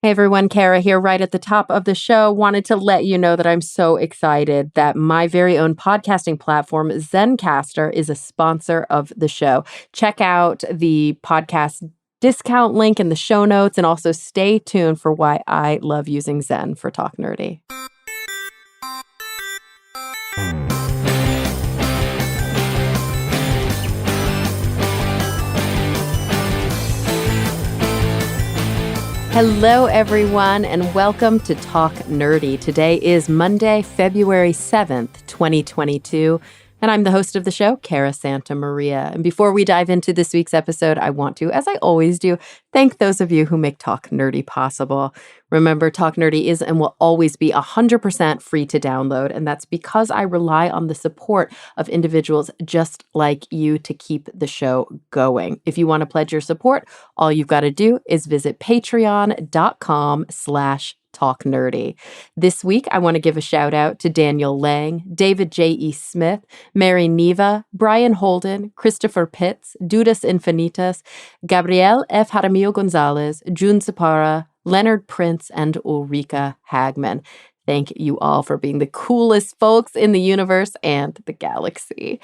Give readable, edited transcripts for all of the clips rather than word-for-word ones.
Hey everyone, Cara here right at the top of the show. Wanted to let you know that I'm so excited that my very own podcasting platform, Zencaster, is a sponsor of the show. Check out the podcast discount link in the show notes and also stay tuned for why I love using Zen for Talk Nerdy. Hello, everyone, and welcome to Talk Nerdy. Today is Monday, February 7th, 2022, and I'm the host of the show, Cara Santa Maria. And before we dive into this week's episode, I want to, as I always do, thank those of you who make Talk Nerdy possible. Remember, Talk Nerdy is and will always be 100% free to download, and that's because I rely on the support of individuals just like you to keep the show going. If you want to pledge your support, all you've got to do is visit patreon.com/Talk Nerdy. This week, I want to give a shout out to Daniel Lang, David J.E. Smith, Mary Neva, Brian Holden, Christopher Pitts, Dudas Infinitas, Gabriel F. Jaramillo Gonzalez, June Sapara, Leonard Prince, and Ulrika Hagman. Thank you all for being the coolest folks in the universe and the galaxy.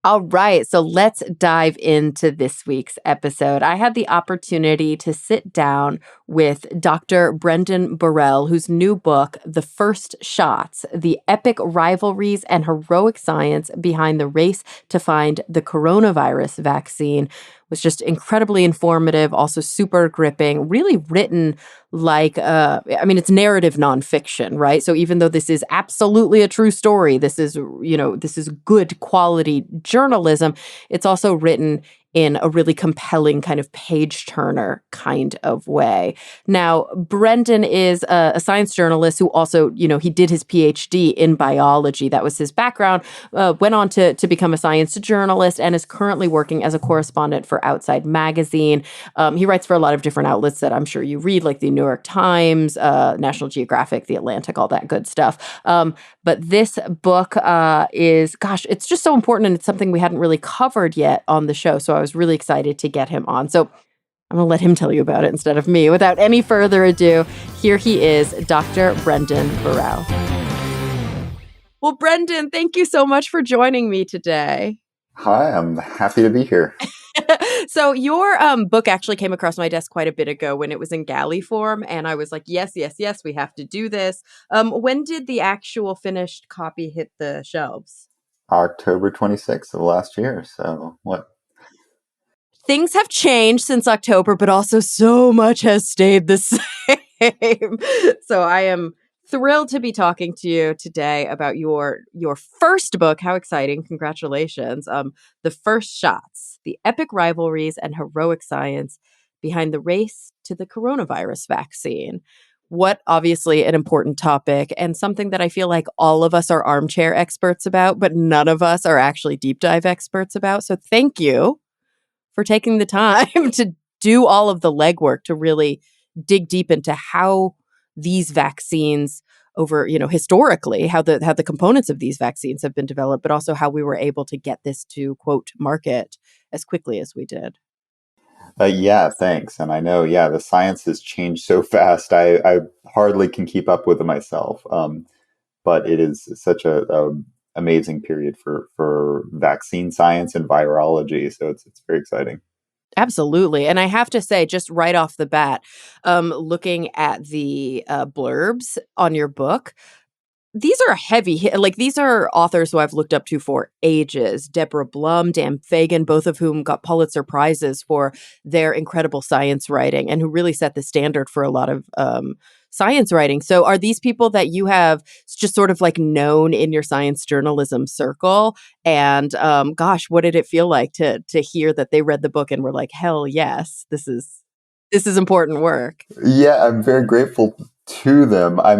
All right, so let's dive into this week's episode. I had the opportunity to sit down with Dr. Brendan Borrell, whose new book, The First Shots, The Epic Rivalries and Heroic Science Behind the Race to Find the Coronavirus Vaccine, was just incredibly informative, also super gripping, really written like, it's narrative nonfiction, right? So even though this is absolutely a true story, this is good quality journalism, it's also written in a really compelling kind of page turner kind of way. Now, Brendan is a science journalist who also, he did his PhD in biology. That was his background, went on to become a science journalist and is currently working as a correspondent for Outside Magazine. He writes for a lot of different outlets that I'm sure you read, like the New York Times, National Geographic, The Atlantic, all that good stuff. But this book it's just so important, and it's something we hadn't really covered yet on the show. So I was really excited to get him on. So I'm going to let him tell you about it instead of me. Without any further ado, here he is, Dr. Brendan Borrell. Well, Brendan, thank you so much for joining me today. Hi, I'm happy to be here. So your book actually came across my desk quite a bit ago when it was in galley form, and I was like, yes, we have to do this. When did the actual finished copy hit the shelves? October 26th of last year. So what? Things have changed since October, but also so much has stayed the same. So I am thrilled to be talking to you today about your first book. How exciting. Congratulations. The First Shots, The Epic Rivalries and Heroic Science Behind the Race to the Coronavirus Vaccine. What obviously an important topic and something that I feel like all of us are armchair experts about, but none of us are actually deep dive experts about. So thank you for taking the time to do all of the legwork to really dig deep into how these vaccines over, historically, how the components of these vaccines have been developed, but also how we were able to get this to, quote, market as quickly as we did. Yeah, thanks. And I know, the science has changed so fast. I hardly can keep up with it myself. But it is such a amazing period for vaccine science and virology. So it's very exciting. Absolutely. And I have to say, just right off the bat, looking at the blurbs on your book, these are heavy, these are authors who I've looked up to for ages. Deborah Blum, Dan Fagan, both of whom got Pulitzer Prizes for their incredible science writing and who really set the standard for a lot of science writing. So are these people that you have just sort of known in your science journalism circle? And what did it feel like to hear that they read the book and were like, hell yes, this is important work? Yeah, I'm very grateful to them. I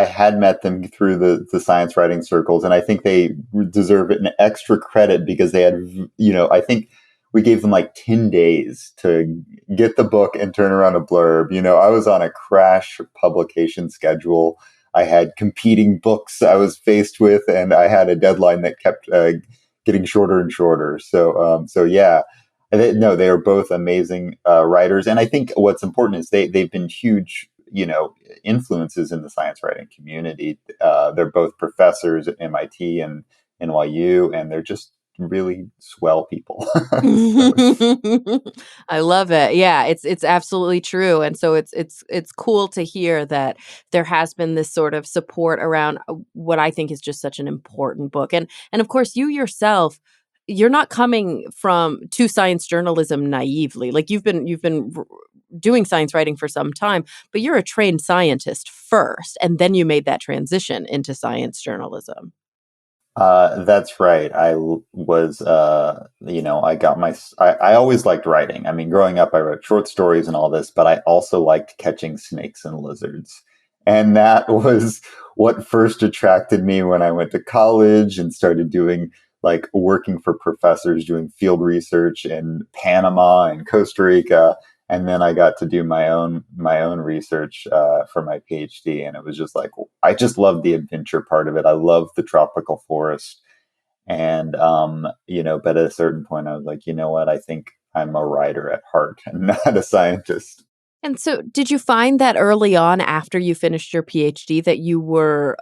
had met them through the science writing circles, and I think they deserve an extra credit because they had, I think we gave them 10 days to get the book and turn around a blurb. I was on a crash publication schedule. I had competing books I was faced with, and I had a deadline that kept getting shorter and shorter. So yeah. No, they are both amazing writers, and I think what's important is they've been huge, influences in the science writing community. They're both professors at MIT and NYU, and they're just really swell people. So, I love it. Yeah, it's absolutely true. And so it's cool to hear that there has been this sort of support around what I think is just such an important book. And of course you yourself, you're not coming from to science journalism naively. Like you've been doing science writing for some time, but you're a trained scientist first and then you made that transition into science journalism. that's right. Was, I got I always liked writing. I mean, growing up, I wrote short stories and all this, but I also liked catching snakes and lizards. And that was what first attracted me when I went to college and started doing like working for professors doing field research in Panama and Costa Rica. And then I got to do my own research for my PhD, and it was just like I just love the adventure part of it. I love the tropical forest, and but at a certain point, I was like, you know what? I think I'm a writer at heart and not a scientist. And so, did you find that early on after you finished your PhD that you were,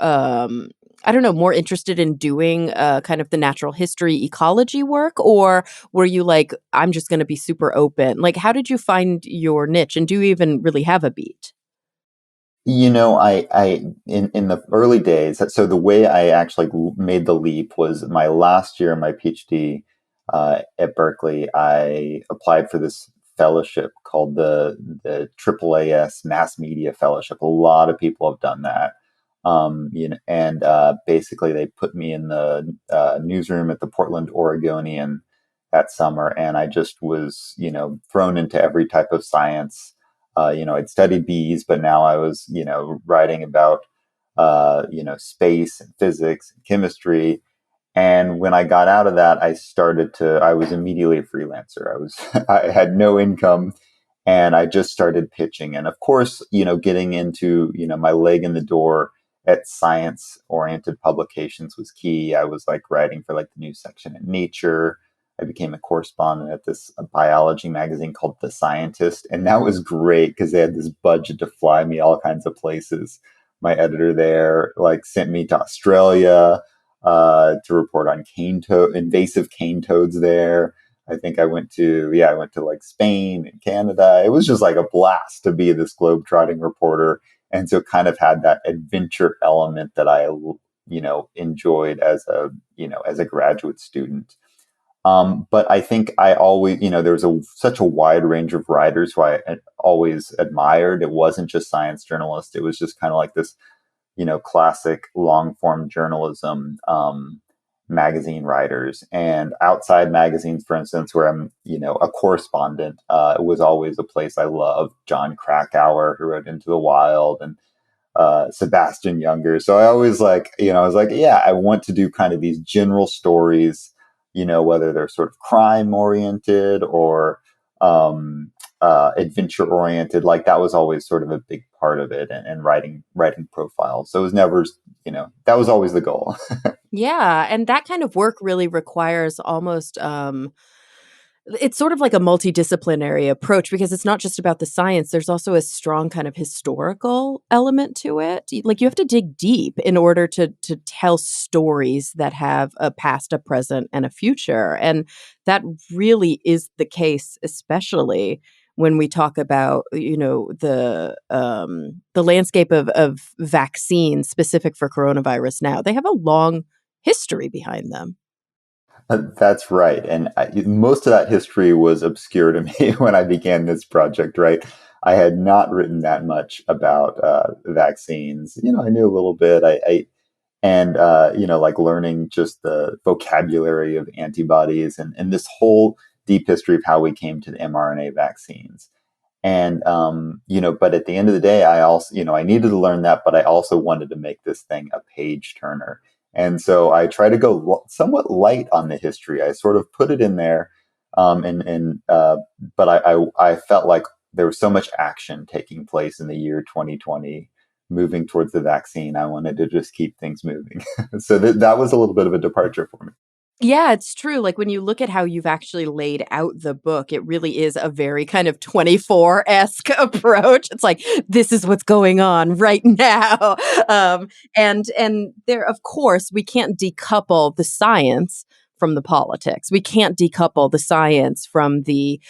I don't know, more interested in doing kind of the natural history ecology work? Or were you like, I'm just going to be super open? Like, how did you find your niche? And do you even really have a beat? In the early days, so the way I actually made the leap was my last year in my PhD at Berkeley. I applied for this fellowship called the AAAS Mass Media Fellowship. A lot of people have done that. And basically they put me in the newsroom at the Portland Oregonian that summer, and I just was, thrown into every type of science. I'd studied bees, but now I was, writing about, space and physics and chemistry. And when I got out of that, I was immediately a freelancer. I had no income, and I just started pitching. And of course, getting into, my leg in the door at science oriented publications was key. I was like writing for like the news section in Nature. I became a correspondent at this biology magazine called The Scientist. And that was great because they had this budget to fly me all kinds of places. My editor there like sent me to Australia to report on invasive cane toads there. I went to like Spain and Canada. It was just like a blast to be this globe-trotting reporter. And so kind of had that adventure element that I, enjoyed as a graduate student. But I think I always, there was such a wide range of writers who I always admired. It wasn't just science journalists. It was just kind of like this, classic long form journalism, magazine writers, and outside magazines, for instance, where I'm, a correspondent, was always a place I loved. John Krakauer, who wrote Into the Wild, and Sebastian Younger. So I always I was like, yeah, I want to do kind of these general stories, whether they're sort of crime oriented or adventure oriented. Like that was always sort of a big part of it, and writing profiles. So it was never, that was always the goal. Yeah, and that kind of work really requires almost it's sort of like a multidisciplinary approach because it's not just about the science. There's also a strong kind of historical element to it. Like you have to dig deep in order to tell stories that have a past, a present, and a future. And that really is the case, especially when we talk about, the landscape of vaccines specific for coronavirus now. They have a long history behind them. That's right. And most of that history was obscure to me when I began this project, right? I had not written that much about vaccines. I knew a little bit. And, like learning just the vocabulary of antibodies and this whole deep history of how we came to the mRNA vaccines. And, but at the end of the day, I also, I needed to learn that, but I also wanted to make this thing a page turner. And so I try to go somewhat light on the history. I sort of put it in there. But I felt like there was so much action taking place in the year 2020, moving towards the vaccine. I wanted to just keep things moving. So that was a little bit of a departure for me. Yeah, it's true. Like when you look at how you've actually laid out the book, it really is a very kind of 24-esque approach. It's like this is what's going on right now. Um, and there, of course, we can't decouple the science from the politics. We can't decouple the science from the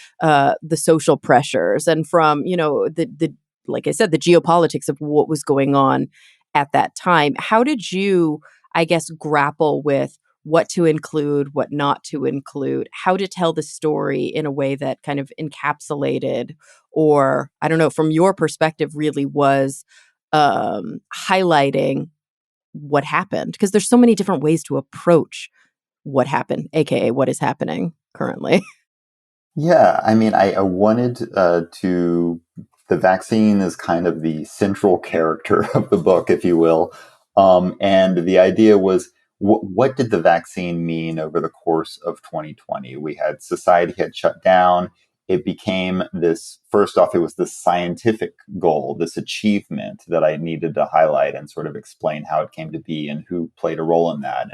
social pressures and from, the like I said, the geopolitics of what was going on at that time. How did you, I guess, grapple with what to include, what not to include, how to tell the story in a way that kind of encapsulated, or I don't know, from your perspective, really was highlighting what happened? Because there's so many different ways to approach what happened, aka what is happening currently. Yeah, I mean, I wanted to. The vaccine is kind of the central character of the book, if you will. And the idea was what did the vaccine mean over the course of 2020? We had society had shut down. It became this, first off, it was this scientific goal, this achievement that I needed to highlight and sort of explain how it came to be and who played a role in that.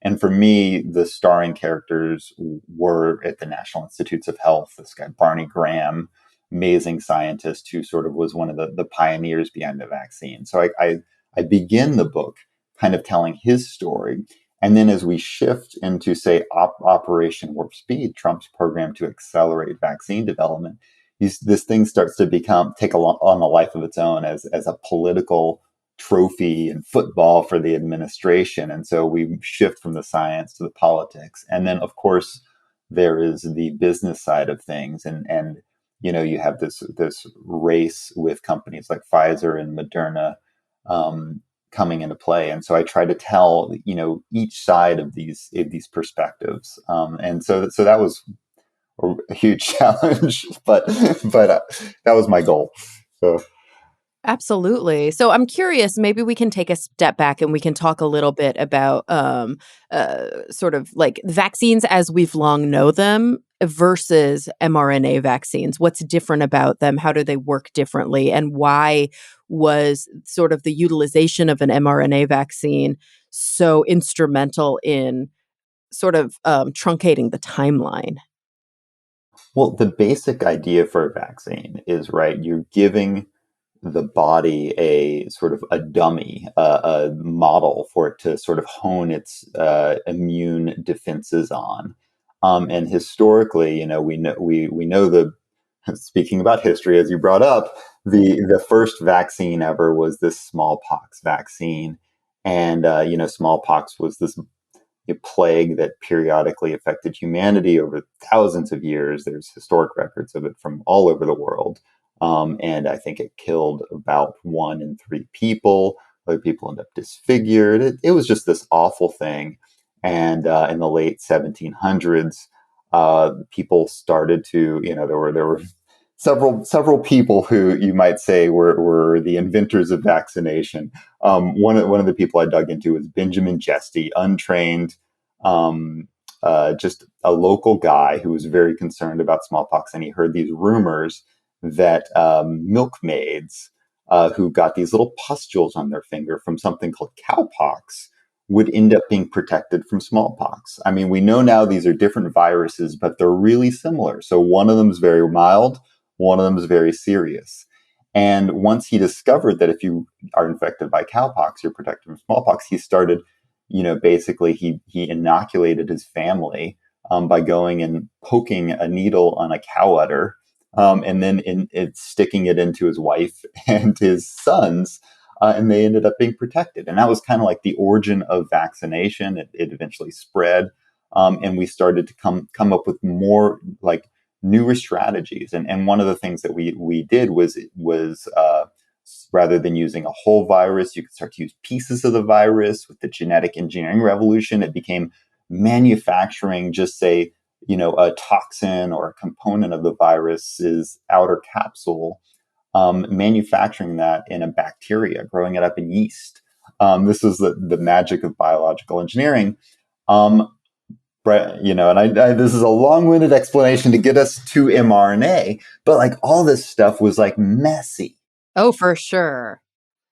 And for me, the starring characters were at the National Institutes of Health. This guy, Barney Graham, amazing scientist who sort of was one of the pioneers behind the vaccine. So I begin the book kind of telling his story. And then as we shift into, say, Operation Warp Speed, Trump's program to accelerate vaccine development, this thing starts to take on a life of its own as a political trophy and football for the administration. And so we shift from the science to the politics. And then, of course, there is the business side of things. And you have this race with companies like Pfizer and Moderna coming into play. And so I try to tell, each side of these perspectives. And so that was a huge challenge, but that was my goal. So. Absolutely. So I'm curious, maybe we can take a step back and we can talk a little bit about sort of like vaccines as we've long know them versus mRNA vaccines. What's different about them? How do they work differently? And why was sort of the utilization of an mRNA vaccine so instrumental in sort of truncating the timeline? Well, the basic idea for a vaccine is, right, you're giving the body a sort of a dummy, a model for it to sort of hone its immune defenses on. And historically, we know the speaking about history, as you brought up, the first vaccine ever was this smallpox vaccine, and smallpox was this a plague that periodically affected humanity over thousands of years. There's historic records of it from all over the world. And I think it killed about 1 in 3 people. Other people end up disfigured. It was just this awful thing. And in the late 1700s, people started to, there were several people who you might say were the inventors of vaccination. One of the people I dug into was Benjamin Jesty, untrained, um, just a local guy who was very concerned about smallpox, and he heard these rumors that milkmaids who got these little pustules on their finger from something called cowpox would end up being protected from smallpox. I mean, we know now these are different viruses, but they're really similar. So one of them is very mild, one of them is very serious. And once he discovered that if you are infected by cowpox, you're protected from smallpox, he started, basically he inoculated his family by going and poking a needle on a cow udder, and then sticking it into his wife and his sons, and they ended up being protected. And that was kind of like the origin of vaccination. It eventually spread, and we started to come up with more like newer strategies. And one of the things that we did was rather than using a whole virus, you could start to use pieces of the virus. With the genetic engineering revolution, it became manufacturing, just say, a toxin or a component of the virus's outer capsule, manufacturing that in a bacteria, growing it up in yeast. This is the magic of biological engineering. And this is a long-winded explanation to get us to mRNA, but like all this stuff was like messy. Oh, for sure.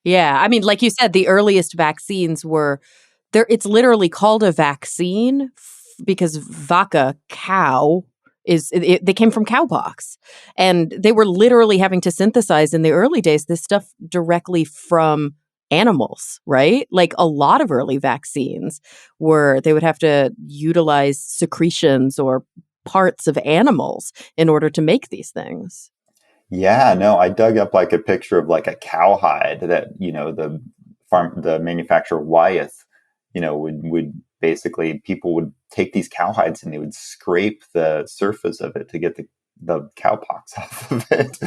Yeah, I mean, like you said, the earliest vaccines were there. It's literally called a vaccine because vaca, cow, they came from cowpox, and they were literally having to synthesize in the early days this stuff directly from animals, right? Like a lot of early vaccines were they would have to utilize secretions or parts of animals in order to make these things. Yeah, no, I dug up like a picture of like a cowhide that, the manufacturer Wyeth, would basically people would take these cowhides and they would scrape the surface of it to get the cowpox off of it.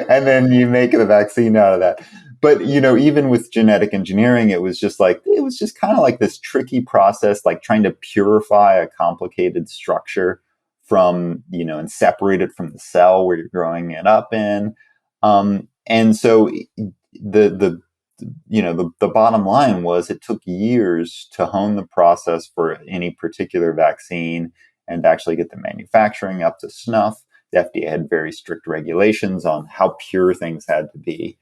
And then you make the vaccine out of that. But, even with genetic engineering, it was just kind of like this tricky process, like trying to purify a complicated structure and separate it from the cell where you're growing it up in. And so the bottom line was it took years to hone the process for any particular vaccine and actually get the manufacturing up to snuff. The FDA had very strict regulations on how pure things had to be.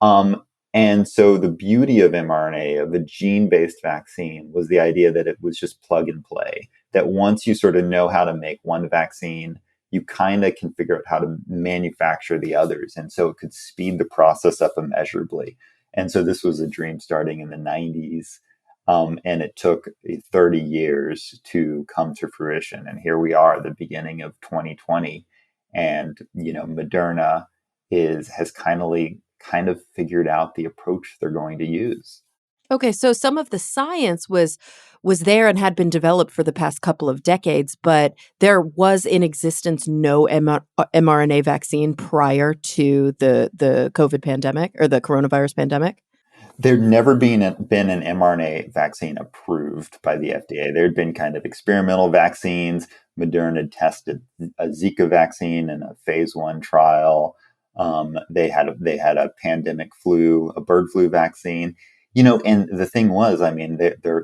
Um, and so the beauty of mRNA, of a gene based vaccine, was the idea that it was just plug and play. That once you sort of know how to make one vaccine, you kind of can figure out how to manufacture the others. And so it could speed the process up immeasurably. And so this was a dream starting in the 90s. And it took 30 years to come to fruition. And here we are, the beginning of 2020. And, Moderna has kind of figured out the approach they're going to use. Okay, so some of the science was there and had been developed for the past couple of decades, but there was in existence no mRNA vaccine prior to the COVID pandemic or the coronavirus pandemic. There'd never been an mRNA vaccine approved by the FDA. There'd been kind of experimental vaccines. Moderna had tested a Zika vaccine in a phase 1 trial. They had a pandemic flu, a bird flu vaccine. And the thing was, I mean,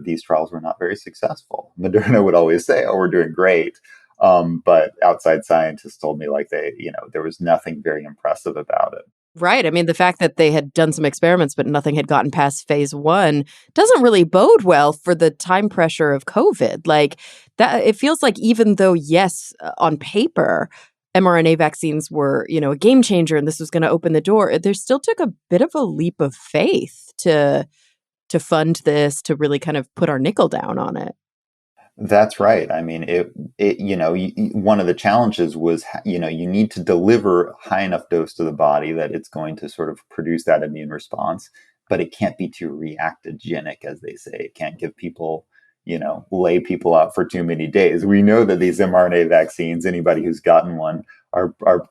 these trials were not very successful. Moderna would always say, "Oh, we're doing great," but outside scientists told me like there was nothing very impressive about it. Right. I mean, the fact that they had done some experiments, but nothing had gotten past phase one doesn't really bode well for the time pressure of COVID. Like that, it feels like even though, yes, on paper, mRNA vaccines were, a game changer and this was going to open the door, there still took a bit of a leap of faith to fund this, to really kind of put our nickel down on it. That's right. I mean, one of the challenges was, you need to deliver high enough dose to the body that it's going to sort of produce that immune response, but it can't be too reactogenic, as they say. It can't give people, lay people out for too many days. We know that these mRNA vaccines, anybody who's gotten one,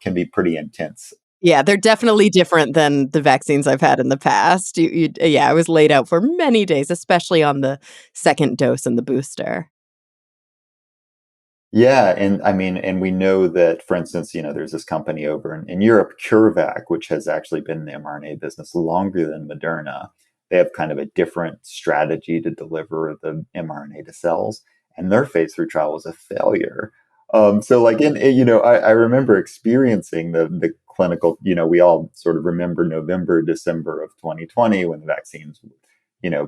can be pretty intense. Yeah, they're definitely different than the vaccines I've had in the past. Yeah, I was laid out for many days, especially on the second dose and the booster. Yeah, and I mean, and we know that, for instance, there's this company over in Europe, CureVac, which has actually been in the mRNA business longer than Moderna. They have kind of a different strategy to deliver the mRNA to cells, and their phase 3 trial was a failure. So, like, I remember experiencing the clinical. We all sort of remember November, December of 2020 when the vaccines,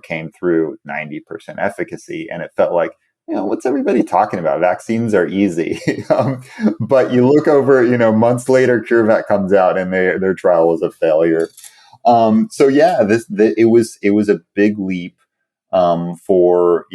came through 90% efficacy, and it felt like what's everybody talking about? Vaccines are easy. But you look over, months later, CureVac comes out and their trial was a failure. So yeah, it was a big leap for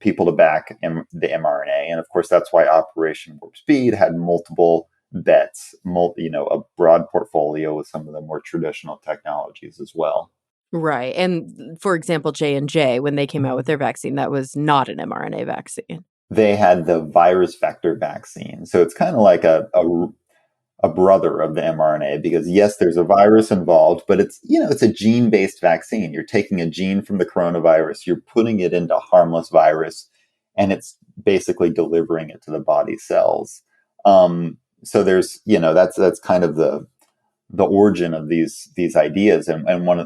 people to back the mRNA, and of course that's why Operation Warp Speed had multiple bets, a broad portfolio with some of the more traditional technologies as well. Right, and for example, J&J, when they came out with their vaccine, that was not an mRNA vaccine. They had the virus vector vaccine, so it's kind of like a brother of the mRNA because yes, there's a virus involved, but it's a gene-based vaccine. You're taking a gene from the coronavirus, you're putting it into harmless virus, and it's basically delivering it to the body cells. So there's that's kind of the origin of these ideas, and one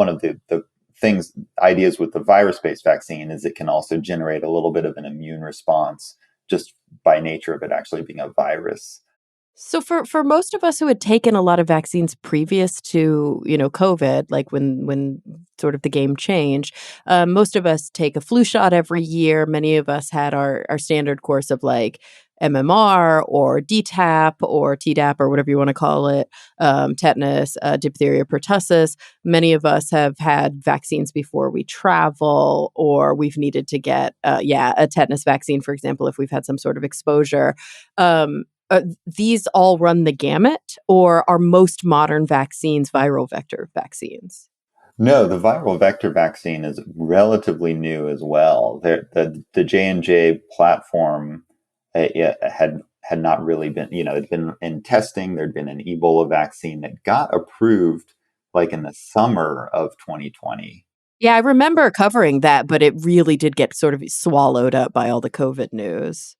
of the things ideas with the virus-based vaccine is it can also generate a little bit of an immune response just by nature of it actually being a virus. So for most of us who had taken a lot of vaccines previous to, COVID, like when sort of the game changed, most of us take a flu shot every year. Many of us had our standard course of like MMR or DTaP or Tdap or whatever you want to call it, tetanus, diphtheria, pertussis. Many of us have had vaccines before we travel, or we've needed to get, a tetanus vaccine, for example, if we've had some sort of exposure. These all run the gamut, or are most modern vaccines viral vector vaccines? No, the viral vector vaccine is relatively new as well. The J&J platform had not really been, it'd been in testing. There'd been an Ebola vaccine that got approved like in the summer of 2020. Yeah, I remember covering that, but it really did get sort of swallowed up by all the COVID news.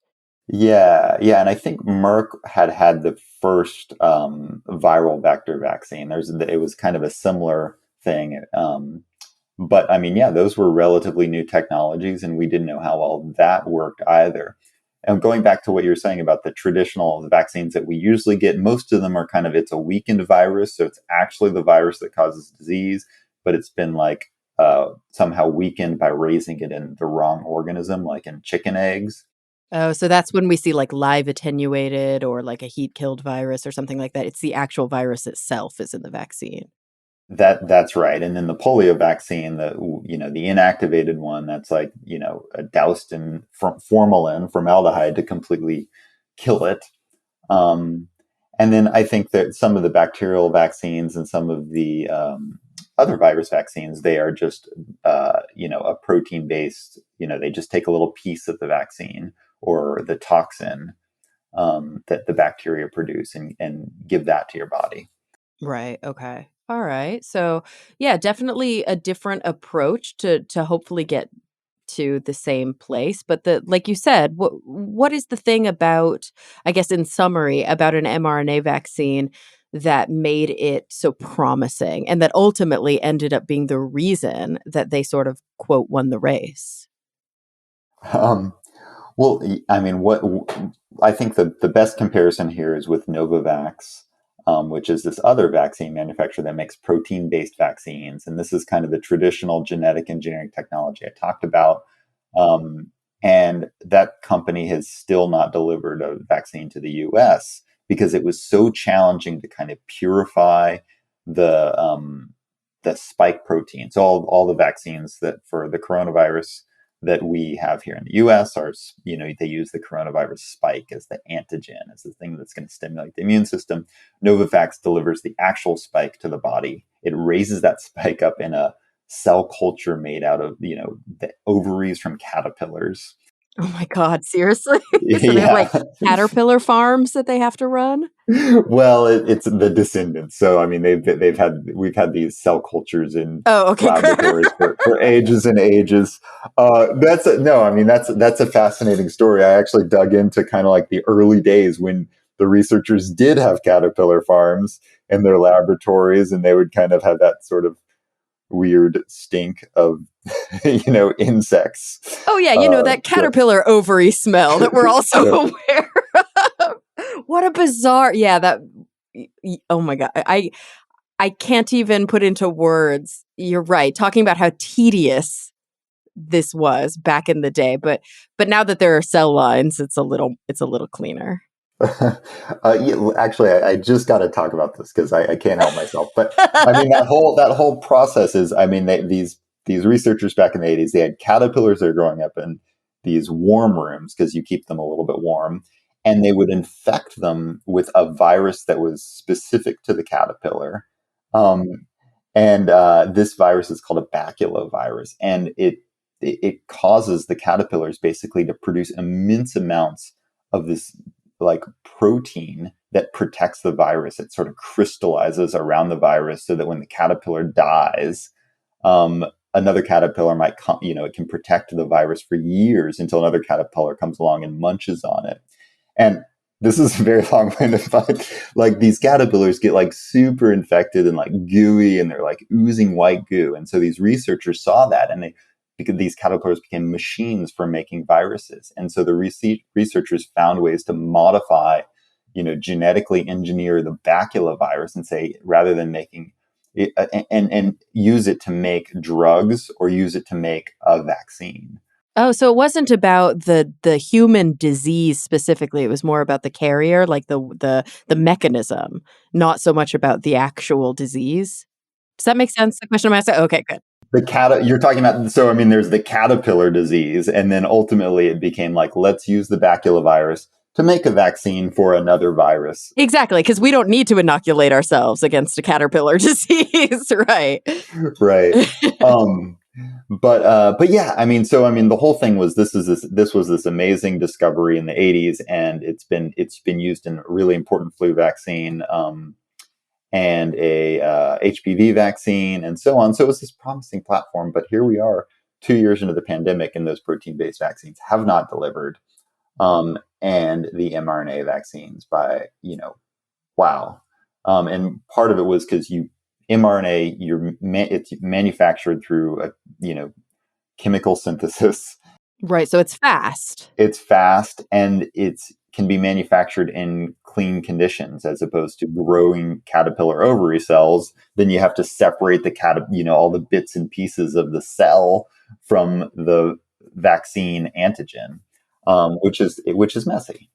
Yeah, yeah, and I think Merck had the first viral vector vaccine. It was kind of a similar thing, but I mean, yeah, those were relatively new technologies, and we didn't know how well that worked either. And going back to what you were saying about the traditional vaccines that we usually get, most of them are kind of it's a weakened virus, so it's actually the virus that causes disease, but it's been like somehow weakened by raising it in the wrong organism, like in chicken eggs. Oh, so that's when we see like live attenuated or like a heat killed virus or something like that. It's the actual virus itself is in the vaccine. That's right. And then the polio vaccine, the inactivated one, that's like doused in formalin, formaldehyde to completely kill it. Um, and then I think that some of the bacterial vaccines and some of the other virus vaccines, they are just a protein based. They just take a little piece of the vaccine or the toxin that the bacteria produce and give that to your body. Right. Okay. All right. So, yeah, definitely a different approach to hopefully get to the same place, but the like you said, what is the thing about, I guess in summary, about an mRNA vaccine that made it so promising and that ultimately ended up being the reason that they sort of quote won the race? Um, Well, I mean, what I think the best comparison here is with Novavax, which is this other vaccine manufacturer that makes protein based vaccines. And this is kind of the traditional genetic engineering technology I talked about. Um, and that company has still not delivered a vaccine to the US because it was so challenging to kind of purify the spike protein. So all the vaccines that for the coronavirus that we have here in the US are, they use the coronavirus spike as the antigen, as the thing that's going to stimulate the immune system. Novavax delivers the actual spike to the body. It raises that spike up in a cell culture made out of, the ovaries from caterpillars. Oh my god, seriously? So they have Yeah. like caterpillar farms that they have to run? Well, it's the descendants. So I mean, we've had these cell cultures in Oh, okay, great. laboratories for ages and ages. No, I mean that's a fascinating story. I actually dug into kind of like the early days when the researchers did have caterpillar farms in their laboratories, and they would kind of have that sort of weird stink of insects. Oh yeah, that So, caterpillar ovary smell that we're also yeah. aware of. What a bizarre, yeah, that oh my god. I can't even put into words. You're right. Talking about how tedious this was back in the day, but now that there are cell lines, it's a little cleaner. Yeah, actually, I just got to talk about this because I can't help myself. But I mean, that whole process is, I mean, these researchers back in the 80s, they had caterpillars that are growing up in these warm rooms because you keep them a little bit warm, and they would infect them with a virus that was specific to the caterpillar. Um, and this virus is called a baculovirus, and it causes the caterpillars basically to produce immense amounts of this like protein that protects the virus. It sort of crystallizes around the virus so that when the caterpillar dies, another caterpillar might come, it can protect the virus for years until another caterpillar comes along and munches on it. And this is a very long way to find like these caterpillars get like super infected and like gooey and they're like oozing white goo. And so these researchers saw that and because these caterpillars became machines for making viruses. And so the researchers found ways to modify genetically engineer the baculovirus and say, rather than making it, and use it to make drugs or use it to make a vaccine. Oh, so it wasn't about the human disease specifically. It was more about the carrier, like the mechanism, not so much about the actual disease. Does that make sense? The question I'm asking? Okay, good. You're talking about, so I mean, there's the caterpillar disease, and then ultimately it became like, let's use the baculovirus to make a vaccine for another virus. Exactly, because we don't need to inoculate ourselves against a caterpillar disease, right? Right. Um, but yeah, I mean, so I mean, the whole thing was this was this amazing discovery in the 80s, and it's been used in a really important flu vaccine, and a HPV vaccine, and so on. So it was this promising platform. But here we are, 2 years into the pandemic, and those protein-based vaccines have not delivered. And the mRNA vaccines, by wow. And part of it was because mRNA, it's manufactured through a chemical synthesis. Right, so it's fast. It's fast, and it's can be manufactured in clean conditions as opposed to growing caterpillar ovary cells. Then you have to separate all the bits and pieces of the cell from the vaccine antigen, which is messy.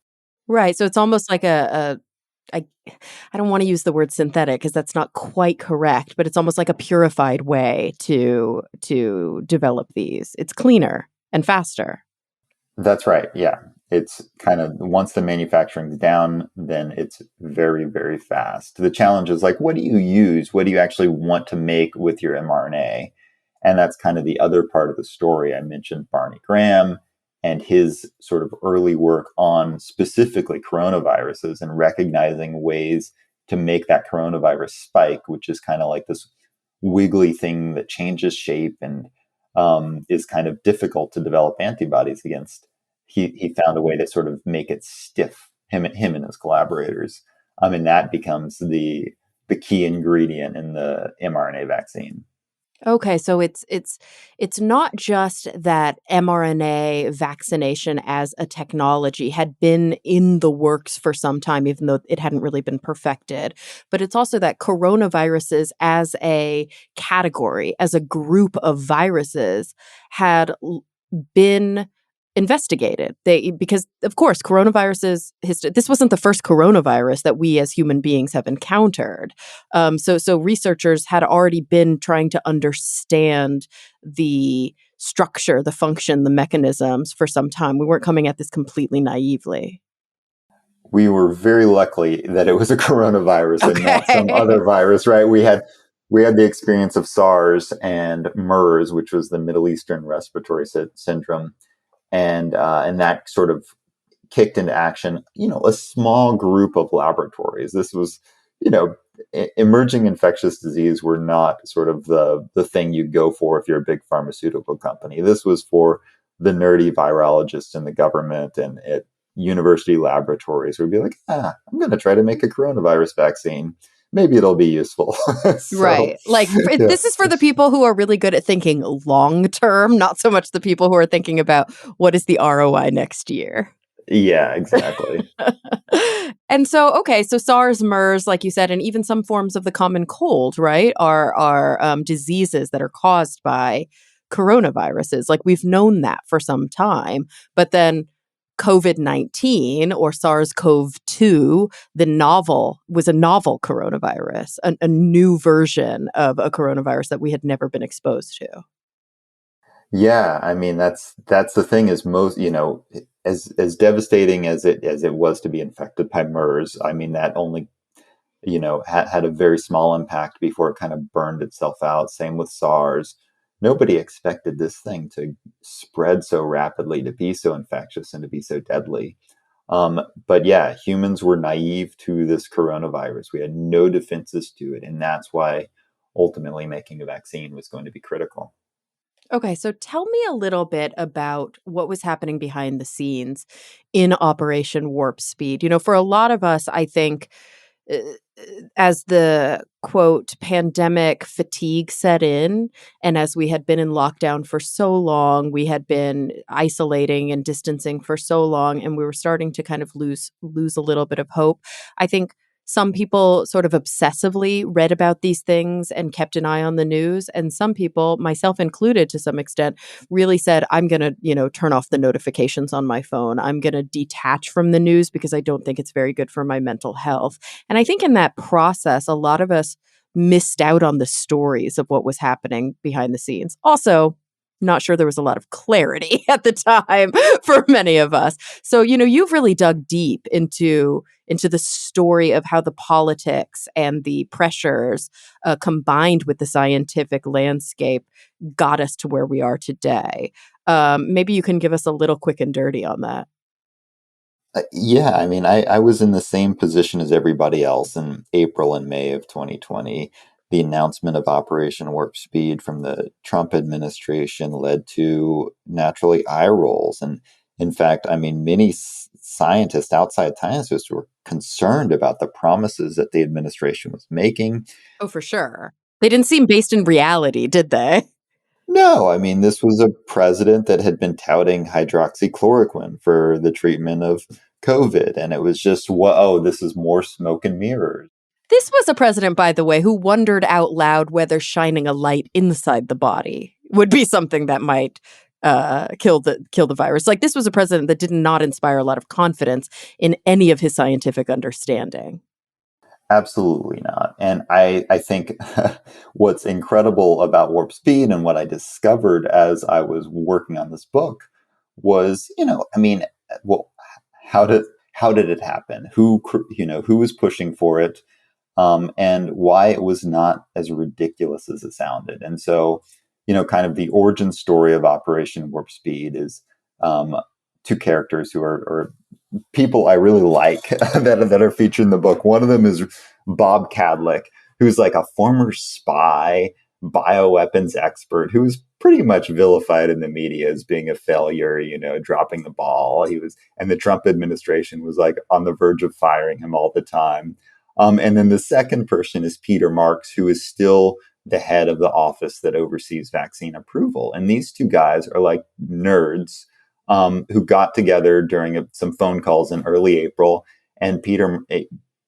Right, so it's almost like I I don't want to use the word synthetic because that's not quite correct, but it's almost like a purified way to develop these. It's cleaner and faster. That's right. Yeah. It's kind of, once the manufacturing's down, then it's very, very fast. The challenge is like, what do you use? What do you actually want to make with your mRNA? And that's kind of the other part of the story. I mentioned Barney Graham and his sort of early work on specifically coronaviruses and recognizing ways to make that coronavirus spike, which is kind of like this wiggly thing that changes shape and is kind of difficult to develop antibodies against. He found a way to sort of make it stiff. Him and his collaborators, and that becomes the key ingredient in the mRNA vaccine. Okay, so it's not just that mRNA vaccination as a technology had been in the works for some time, even though it hadn't really been perfected, but it's also that coronaviruses as a category, as a group of viruses, had been investigated. Because of course coronaviruses, this wasn't the first coronavirus that we as human beings have encountered. So researchers had already been trying to understand the structure, the function, the mechanisms for some time. We weren't coming at this completely naively. We were very lucky that it was a coronavirus and not some Okay. other virus, right? We had the experience of SARS and MERS, which was the Middle Eastern Respiratory Syndrome, and that sort of kicked into action, a small group of laboratories. This was, you know, emerging infectious disease were not sort of the thing you go for if you're a big pharmaceutical company. This was for the nerdy virologists in the government and at university laboratories who would be like, I'm going to try to make a coronavirus vaccine. Maybe it'll be useful. So, Right. Like yeah. this is for the people who are really good at thinking long term, not so much the people who are thinking about what is the ROI next year. Yeah, exactly. And so, okay, so SARS, MERS, like you said, and even some forms of the common cold, right, are diseases that are caused by coronaviruses. Like we've known that for some time, but then COVID-19 or SARS-CoV-2, was a novel coronavirus, a new version of a coronavirus that we had never been exposed to. Yeah, I mean that's the thing is most, as devastating as it was to be infected by MERS. I mean that only had a very small impact before it kind of burned itself out. Same with SARS. Nobody expected this thing to spread so rapidly, to be so infectious, and to be so deadly. But yeah, humans were naive to this coronavirus. We had no defenses to it, and that's why ultimately making a vaccine was going to be critical. Okay, so tell me a little bit about what was happening behind the scenes in Operation Warp Speed. For a lot of us, I think uh, as the quote pandemic fatigue set in, and as we had been in lockdown for so long, we had been isolating and distancing for so long, and we were starting to kind of lose a little bit of hope. I think some people sort of obsessively read about these things and kept an eye on the news, and some people, myself included to some extent, really said, I'm going to, turn off the notifications on my phone. I'm going to detach from the news because I don't think it's very good for my mental health. And I think in that process, a lot of us missed out on the stories of what was happening behind the scenes. Also, not sure there was a lot of clarity at the time for many of us. So, you've really dug deep into the story of how the politics and the pressures combined with the scientific landscape got us to where we are today. Maybe you can give us a little quick and dirty on that. Yeah, I mean, I was in the same position as everybody else in April and May of 2020. The announcement of Operation Warp Speed from the Trump administration led to naturally eye rolls. And in fact, I mean, many scientists, outside scientists, were concerned about the promises that the administration was making. Oh, for sure. They didn't seem based in reality, did they? No, I mean, this was a president that had been touting hydroxychloroquine for the treatment of COVID. And it was just, whoa, this is more smoke and mirrors. This was a president, by the way, who wondered out loud whether shining a light inside the body would be something that might kill the virus. Like, this was a president that did not inspire a lot of confidence in any of his scientific understanding. Absolutely not. And I think what's incredible about Warp Speed and what I discovered as I was working on this book was, I mean, well, how did how did it happen? Who was pushing for it? And why it was not as ridiculous as it sounded. And so, kind of the origin story of Operation Warp Speed is um, two characters who are people I really like that are featured in the book. One of them is Bob Cadlick, who's like a former spy, bioweapons expert who was pretty much vilified in the media as being a failure, dropping the ball. And the Trump administration was like on the verge of firing him all the time. And then the second person is Peter Marks, who is still the head of the office that oversees vaccine approval. And these two guys are like nerds who got together during some phone calls in early April. And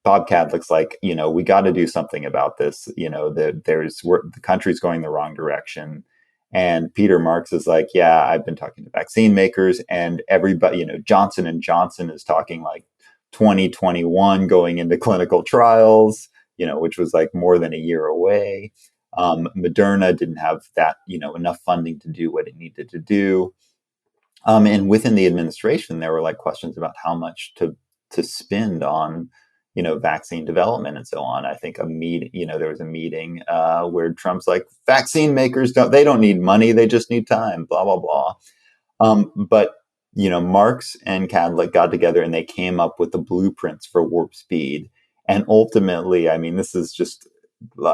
Bob Cadlick's like, we got to do something about this. The country's going the wrong direction. And Peter Marks is like, yeah, I've been talking to vaccine makers, and everybody, Johnson and Johnson is talking like 2021 going into clinical trials, which was like more than a year away. Moderna didn't have that, enough funding to do what it needed to do. And within the administration, there were like questions about how much to spend on, vaccine development and so on. I think there was a meeting where Trump's like, vaccine makers don't need money, they just need time, blah blah blah. But Marx and Cadlick got together and they came up with the blueprints for Warp Speed. And ultimately, I mean, this is just,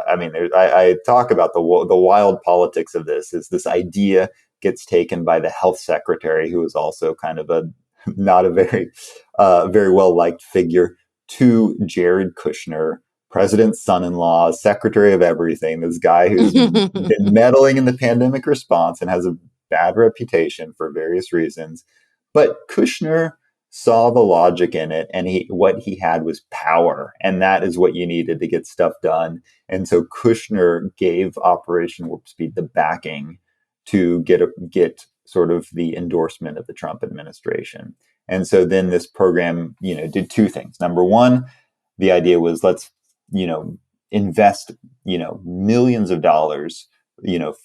I mean, I talk about the wild politics of this. Is this idea gets taken by the health secretary, who is also kind of a not a very well liked figure, to Jared Kushner, president's son-in-law, secretary of everything. This guy who's been meddling in the pandemic response and has a bad reputation for various reasons. But Kushner saw the logic in it, and what he had was power, and that is what you needed to get stuff done. And so Kushner gave Operation Warp Speed the backing to get sort of the endorsement of the Trump administration. And so then this program, did two things. Number one, the idea was let's, invest, millions of dollars,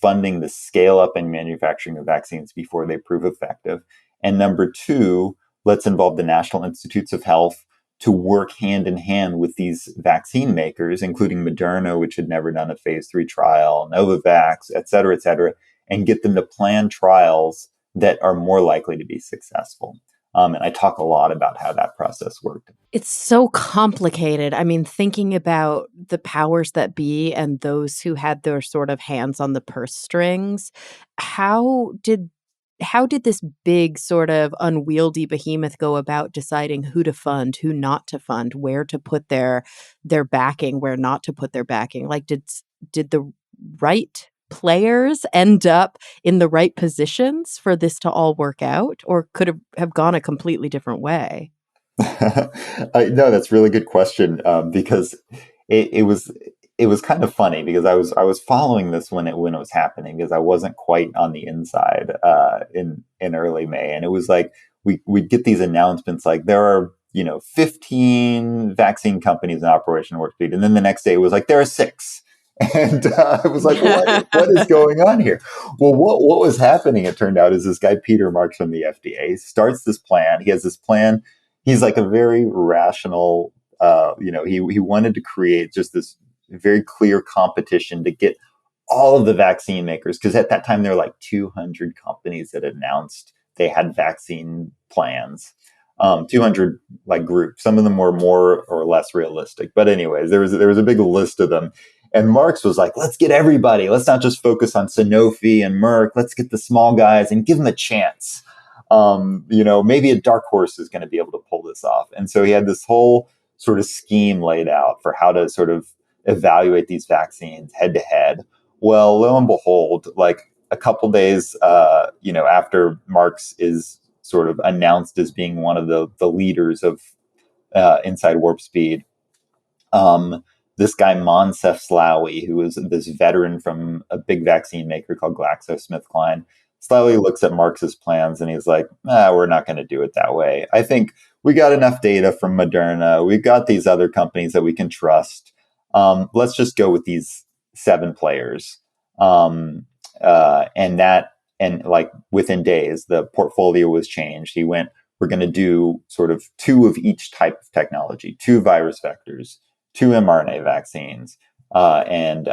funding the scale up and manufacturing of vaccines before they prove effective. And number two, let's involve the National Institutes of Health to work hand in hand with these vaccine makers, including Moderna, which had never done a phase 3 trial, Novavax, et cetera, and get them to plan trials that are more likely to be successful. And I talk a lot about how that process worked. It's so complicated. I mean, thinking about the powers that be and those who had their sort of hands on the purse strings, how did how did this big sort of unwieldy behemoth go about deciding who to fund, who not to fund, where to put their backing, where not to put their backing? Like, did the right players end up in the right positions for this to all work out, or could it have gone a completely different way? No, that's a really good question, because it was kind of funny because I was following this when it was happening because I wasn't quite on the inside in early May, and it was like we'd get these announcements like there are 15 vaccine companies in Operation Warp Speed, and then the next day it was like there are six. And it was like, what is going on here? Well, what was happening? It turned out is this guy Peter Marks from the FDA starts this plan. He has this plan. He's like a very rational. He wanted to create just this very clear competition to get all of the vaccine makers, because at that time there were like 200 companies that announced they had vaccine plans. 200 like groups. Some of them were more or less realistic, but anyways, there was a big list of them. And Marx was like, let's get everybody. Let's not just focus on Sanofi and Merck. Let's get the small guys and give them a chance. Maybe a dark horse is going to be able to pull this off. And so he had this whole sort of scheme laid out for how to sort of evaluate these vaccines head to head. Well, lo and behold, like a couple days, after Marx is sort of announced as being one of the leaders of Inside Warp Speed, this guy Monsef Slaoui, who was this veteran from a big vaccine maker called GlaxoSmithKline, Slaoui looks at Marx's plans and he's like, we're not going to do it that way. I think we got enough data from Moderna. We've got these other companies that we can trust. Let's just go with these 7 players. And like within days, the portfolio was changed. He went, we're going to do sort of 2 of each type of technology, 2 virus vectors, 2 mRNA vaccines, and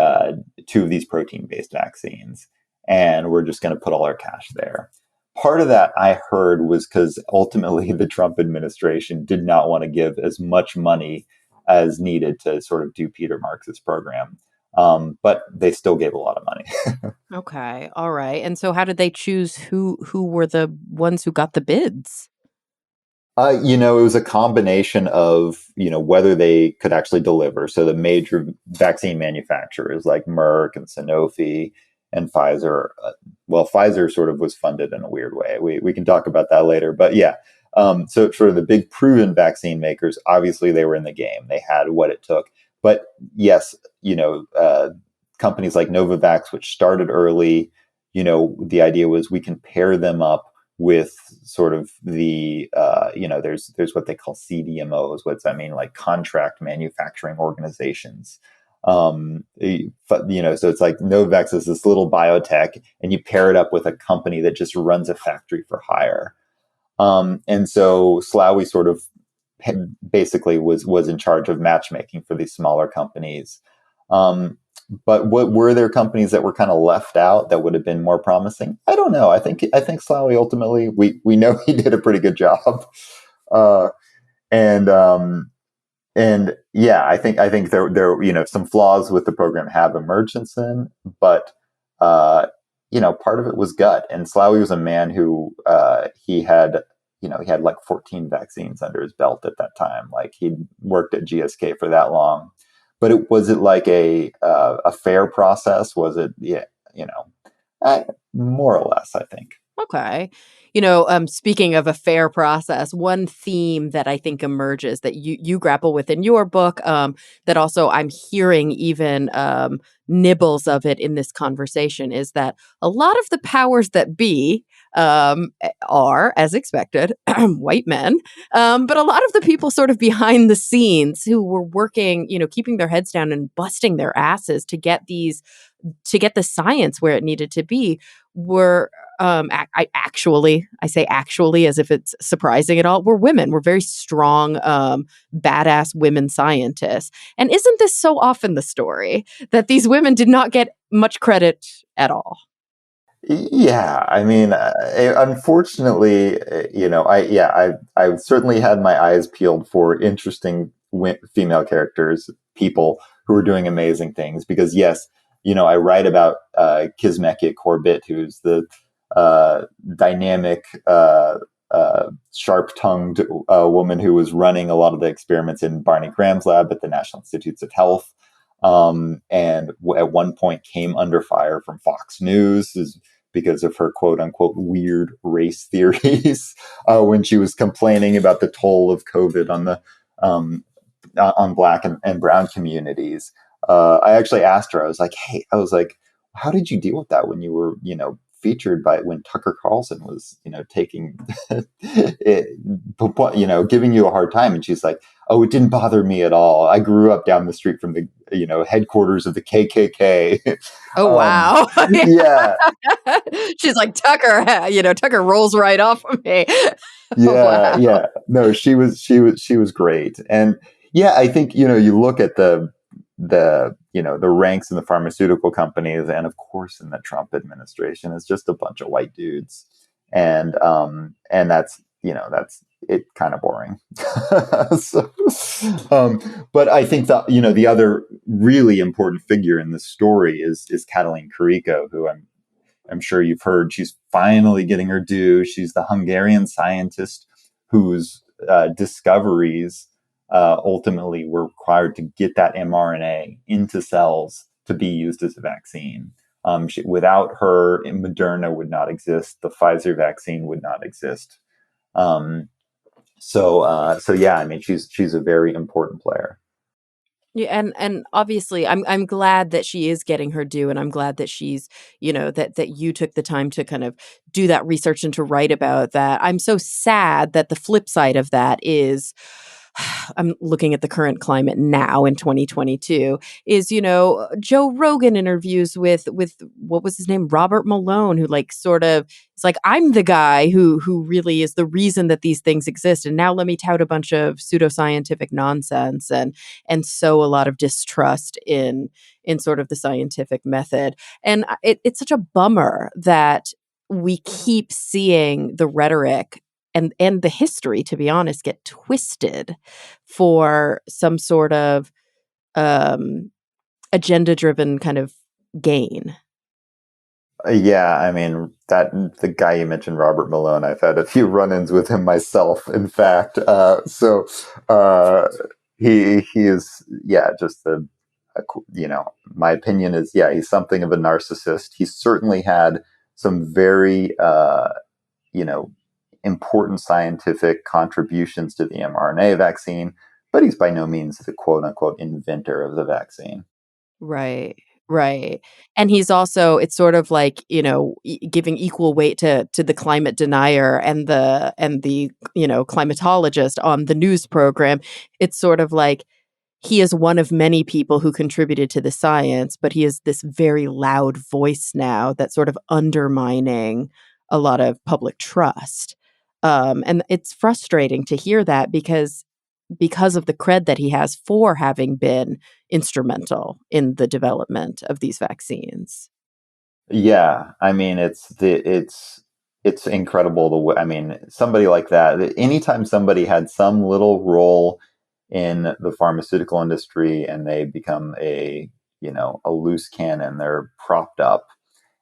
2 of these protein-based vaccines. And we're just going to put all our cash there. Part of that I heard was because ultimately the Trump administration did not want to give as much money as needed to sort of do Peter Marx's program. But they still gave a lot of money. Okay, all right. And so how did they choose who were the ones who got the bids? It was a combination of, whether they could actually deliver. So the major vaccine manufacturers like Merck and Sanofi and Pfizer, Pfizer sort of was funded in a weird way. We can talk about that later. But yeah, so sort of the big proven vaccine makers, obviously they were in the game. They had what it took. But yes, companies like Novavax, which started early, the idea was we can pair them up with sort of the there's what they call CDMOs. What's that mean? Like contract manufacturing organizations. So it's like Novavax is this little biotech, and you pair it up with a company that just runs a factory for hire. And so Slaoui sort of basically was in charge of matchmaking for these smaller companies. But what were there companies that were kind of left out that would have been more promising? I don't know. I think Slaoui ultimately we know he did a pretty good job, and yeah, I think there some flaws with the program have emerged since then, but part of it was gut, and Slaoui was a man who he had like 14 vaccines under his belt at that time. Like he'd worked at GSK for that long. But was it like a fair process? Was it, more or less, I think. Okay. Speaking of a fair process, one theme that I think emerges that you grapple with in your book, that also I'm hearing even nibbles of it in this conversation, is that a lot of the powers that be are, as expected, white men, but a lot of the people sort of behind the scenes who were working, keeping their heads down and busting their asses to get the science where it needed to be were I say actually as if it's surprising at all. We're women. We're very strong, badass women scientists. And isn't this so often the story that these women did not get much credit at all? Yeah, I mean, unfortunately, I've certainly had my eyes peeled for interesting female characters, people who are doing amazing things. Because yes, I write about Kizzmekia Corbett, who's the dynamic, sharp-tongued woman who was running a lot of the experiments in Barney Graham's lab at the National Institutes of Health, and at one point came under fire from Fox News because of her quote unquote weird race theories when she was complaining about the toll of COVID um, on Black and Brown communities. I actually asked her. I was like, how did you deal with that when you were, featured by when Tucker Carlson was, taking, it, giving you a hard time? And she's like, oh, it didn't bother me at all. I grew up down the street from the, headquarters of the KKK. Oh, um, wow. yeah, She's like, Tucker, Tucker rolls right off of me. yeah, Wow. yeah. No, she was great. And yeah, I think, you look at the ranks in the pharmaceutical companies, and of course in the Trump administration, it's just a bunch of white dudes. And that's it, kind of boring. So, but I think that, the other really important figure in this story is Katalin Kariko, who I'm sure you've heard. She's finally getting her due. She's the Hungarian scientist whose discoveries ultimately were required to get that mRNA into cells to be used as a vaccine. Without her, Moderna would not exist. The Pfizer vaccine would not exist. So yeah, I mean, she's a very important player. Yeah, and obviously, I'm glad that she is getting her due, and I'm glad that she's, that you took the time to kind of do that research and to write about that. I'm so sad that the flip side of that is, I'm looking at the current climate now in 2022, is, Joe Rogan interviews with what was his name, Robert Malone, who like sort of, it's like, I'm the guy who really is the reason that these things exist, and now let me tout a bunch of pseudoscientific nonsense and sow a lot of distrust in sort of the scientific method. And it's such a bummer that we keep seeing the rhetoric and the history, to be honest, get twisted for some sort of um, agenda driven kind of gain. Yeah, I mean that the guy you mentioned, Robert Malone. I've had a few run-ins with him myself. In fact, uh, he is, yeah, just my opinion is, yeah, he's something of a narcissist. He's certainly had some very you know important scientific contributions to the mRNA vaccine, but he's by no means the quote unquote inventor of the vaccine. Right. Right. And he's also, it's sort of like, giving equal weight to the climate denier and the climatologist on the news program. It's sort of like he is one of many people who contributed to the science, but he is this very loud voice now that's sort of undermining a lot of public trust. And it's frustrating to hear that because of the cred that he has for having been instrumental in the development of these vaccines. Yeah, I mean it's incredible I mean, somebody like that. Anytime somebody had some little role in the pharmaceutical industry and they become a loose cannon, they're propped up.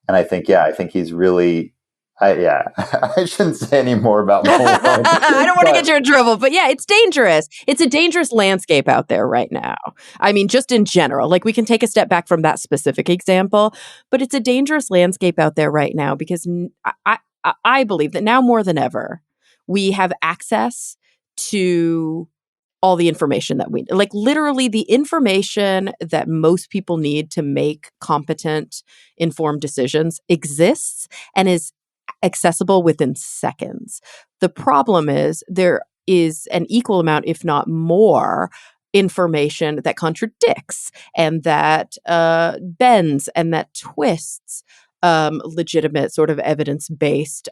And I think, yeah, I think he's really, yeah, I shouldn't say any more about Malone, I don't want to get but you in trouble, but yeah, it's dangerous. It's a dangerous landscape out there right now. I mean, just in general, like we can take a step back from that specific example, but it's a dangerous landscape out there right now because I believe that now more than ever, we have access to all the information that we like, literally the information that most people need to make competent, informed decisions exists and is accessible within seconds. The problem is there is an equal amount, if not more, information that contradicts and that bends and that twists legitimate sort of evidence-based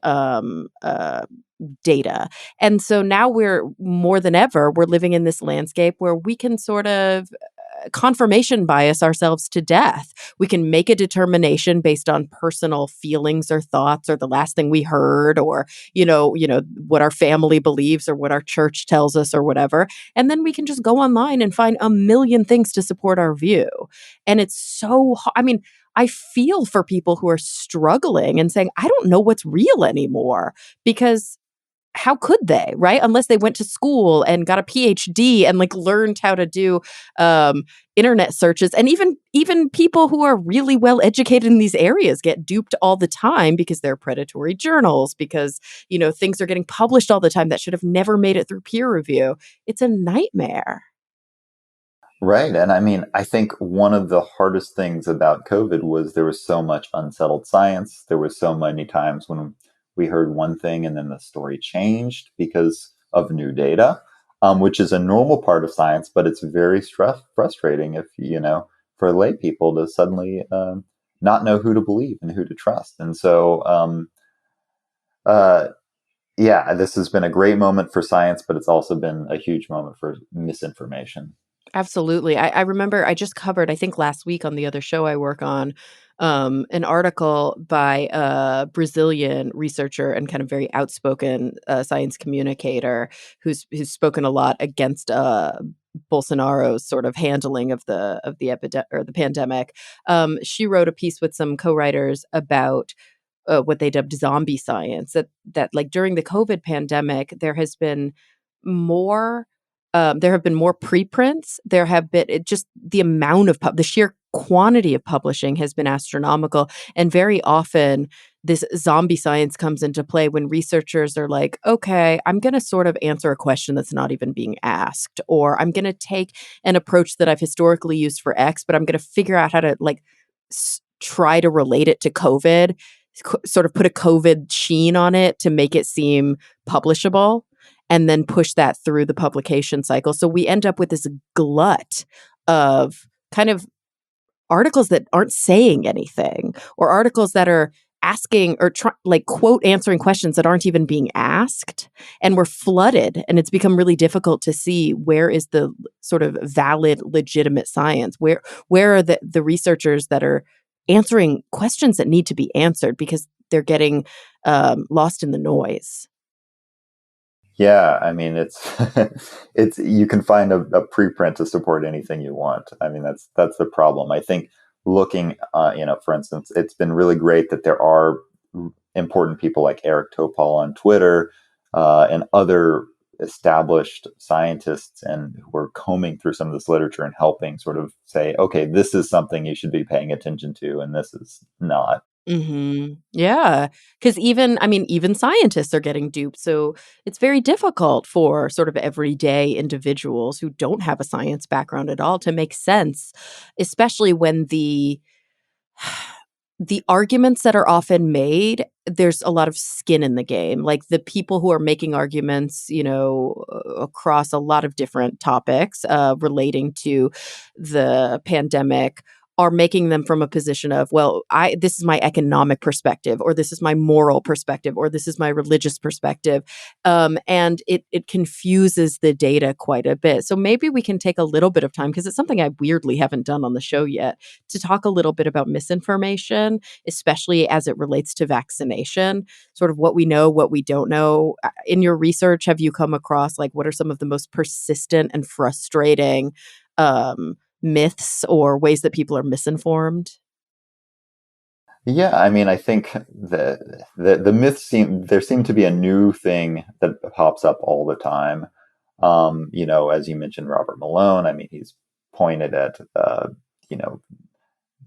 data. And so now we're more than ever, we're living in this landscape where we can sort of confirmation bias ourselves to death. We can make a determination based on personal feelings or thoughts or the last thing we heard or, what our family believes or what our church tells us or whatever. And then we can just go online and find a million things to support our view. And it's so, I mean, I feel for people who are struggling and saying, I don't know what's real anymore because how could they, right? Unless they went to school and got a PhD and like learned how to do um, internet searches. And even people who are really well educated in these areas get duped all the time because they're predatory journals, because things are getting published all the time that should have never made it through peer review. It's a nightmare. Right. And I mean, I think one of the hardest things about COVID was there was so much unsettled science. There was so many times when we heard one thing and then the story changed because of new data, which is a normal part of science, but it's very frustrating if, for lay people to suddenly not know who to believe and who to trust. And so, uh, yeah, this has been a great moment for science, but it's also been a huge moment for misinformation. Absolutely. I remember I just covered, I think last week on the other show I work on, an article by a Brazilian researcher and kind of very outspoken science communicator who's spoken a lot against Bolsonaro's sort of handling of the epidemic or the pandemic. She wrote a piece with some co-writers about what they dubbed zombie science. That like during the COVID pandemic, more there have been more preprints. There have been just the amount of the sheer quantity of publishing has been astronomical, and very often this zombie science comes into play when researchers are like, okay, I'm going to sort of answer a question that's not even being asked, or I'm going to take an approach that I've historically used for X, but I'm going to figure out how to like try to relate it to COVID, sort of put a COVID sheen on it to make it seem publishable and then push that through the publication cycle. So we end up with this glut of kind of articles that aren't saying anything or articles that are asking or like quote answering questions that aren't even being asked, and we're flooded, and it's become really difficult to see where is the sort of valid legitimate science, where are the researchers that are answering questions that need to be answered because they're getting lost in the noise. Yeah, I mean it's you can find a preprint to support anything you want. I mean that's the problem. I think looking, for instance, it's been really great that there are important people like Eric Topol on Twitter and other established scientists and who are combing through some of this literature and helping sort of say, okay, this is something you should be paying attention to, and this is not. Yeah, because even scientists are getting duped, so it's very difficult for sort of everyday individuals who don't have a science background at all to make sense, especially when the arguments that are often made, there's a lot of skin in the game. Like the people who are making arguments, across a lot of different topics relating to the pandemic are making them from a position of, well, this is my economic perspective, or this is my moral perspective, or this is my religious perspective. And it confuses the data quite a bit. So maybe we can take a little bit of time, because it's something I weirdly haven't done on the show yet, to talk a little bit about misinformation, especially as it relates to vaccination, sort of what we know, what we don't know. In your research, have you come across like what are some of the most persistent and frustrating myths or ways that people are misinformed? Yeah, I mean, I think the myths there seem to be a new thing that pops up all the time. As you mentioned, Robert Malone. I mean, he's pointed at you know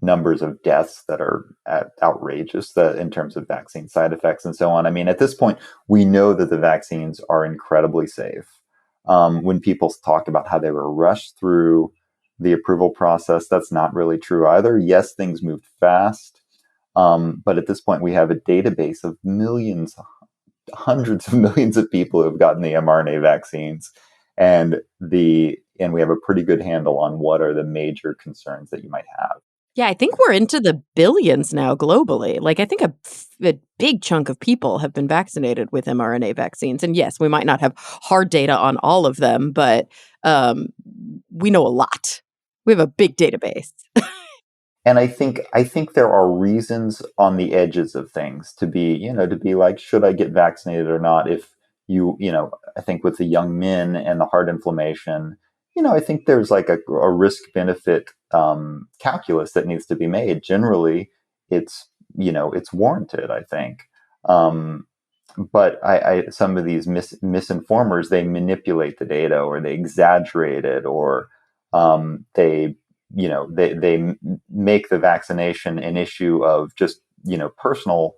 numbers of deaths that are outrageous that in terms of vaccine side effects and so on. I mean, at this point, we know that the vaccines are incredibly safe. When people talk about how they were rushed through the approval process, that's not really true either. Yes, things moved fast, but at this point, we have a database of millions, hundreds of millions of people who have gotten the mRNA vaccines, and we have a pretty good handle on what are the major concerns that you might have. Yeah, I think we're into the billions now globally. Like, I think a big chunk of people have been vaccinated with mRNA vaccines. And yes, we might not have hard data on all of them, but um, we know a lot. We have a big database. And I think there are reasons on the edges of things to be, to be like, should I get vaccinated or not? If I think with the young men and the heart inflammation, I think there's like a risk benefit calculus that needs to be made. Generally, it's it's warranted, I think. Um, but some of these misinformers, they manipulate the data, or they exaggerate it, or they they make the vaccination an issue of just personal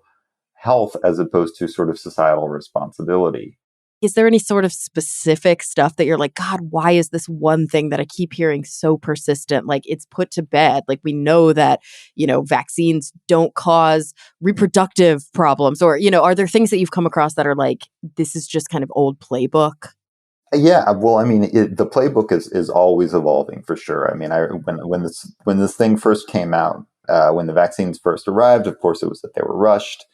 health as opposed to sort of societal responsibility. Is there any sort of specific stuff that you're like, God, why is this one thing that I keep hearing so persistent? Like it's put to bed. Like we know that, vaccines don't cause reproductive problems, or, are there things that you've come across that are like, this is just kind of old playbook? Yeah, well, I mean, the playbook is always evolving for sure. I mean, when this thing first came out, when the vaccines first arrived, of course, it was that they were rushed.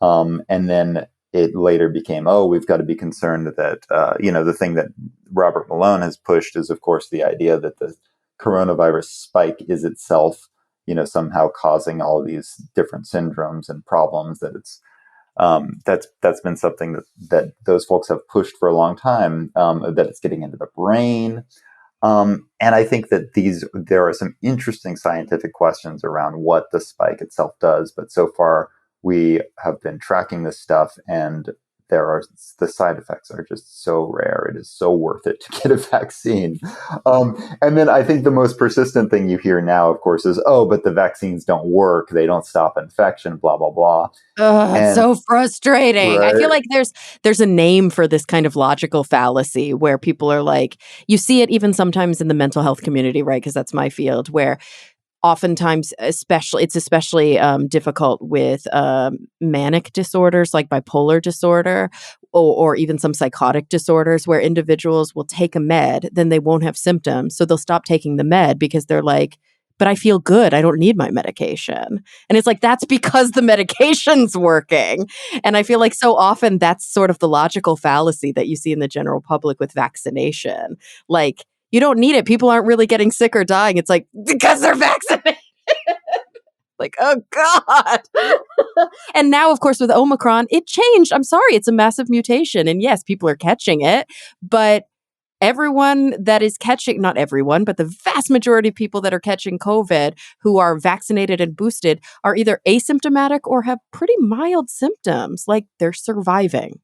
And then it later became, oh, we've got to be concerned that, the thing that Robert Malone has pushed is, of course, the idea that the coronavirus spike is itself, somehow causing all of these different syndromes and problems. That's been something that those folks have pushed for a long time. That it's getting into the brain. And I think that there are some interesting scientific questions around what the spike itself does. But so far, we have been tracking this stuff, and the side effects are just so rare. It is so worth it to get a vaccine. And then I think the most persistent thing you hear now, of course, is, oh, but the vaccines don't work. They don't stop infection, blah, blah, blah. Ugh, it's And so frustrating. I feel right. like there's a name for this kind of logical fallacy where people are like, you see it even sometimes in the mental health community, right? Because that's my field, where oftentimes, especially difficult with manic disorders like bipolar disorder, or even some psychotic disorders, where individuals will take a med, then they won't have symptoms, so they'll stop taking the med because they're like, but I feel good, I don't need my medication. And it's like, that's because the medication's working. And I feel like so often that's sort of the logical fallacy that you see in the general public with vaccination. Like, you don't need it. People aren't really getting sick or dying. It's like, because they're vaccinated. Like, oh God. And now, of course, with Omicron, it changed. I'm sorry. It's a massive mutation. And yes, people are catching it. But everyone that is catching, not everyone, but the vast majority of people that are catching COVID who are vaccinated and boosted are either asymptomatic or have pretty mild symptoms. Like they're surviving.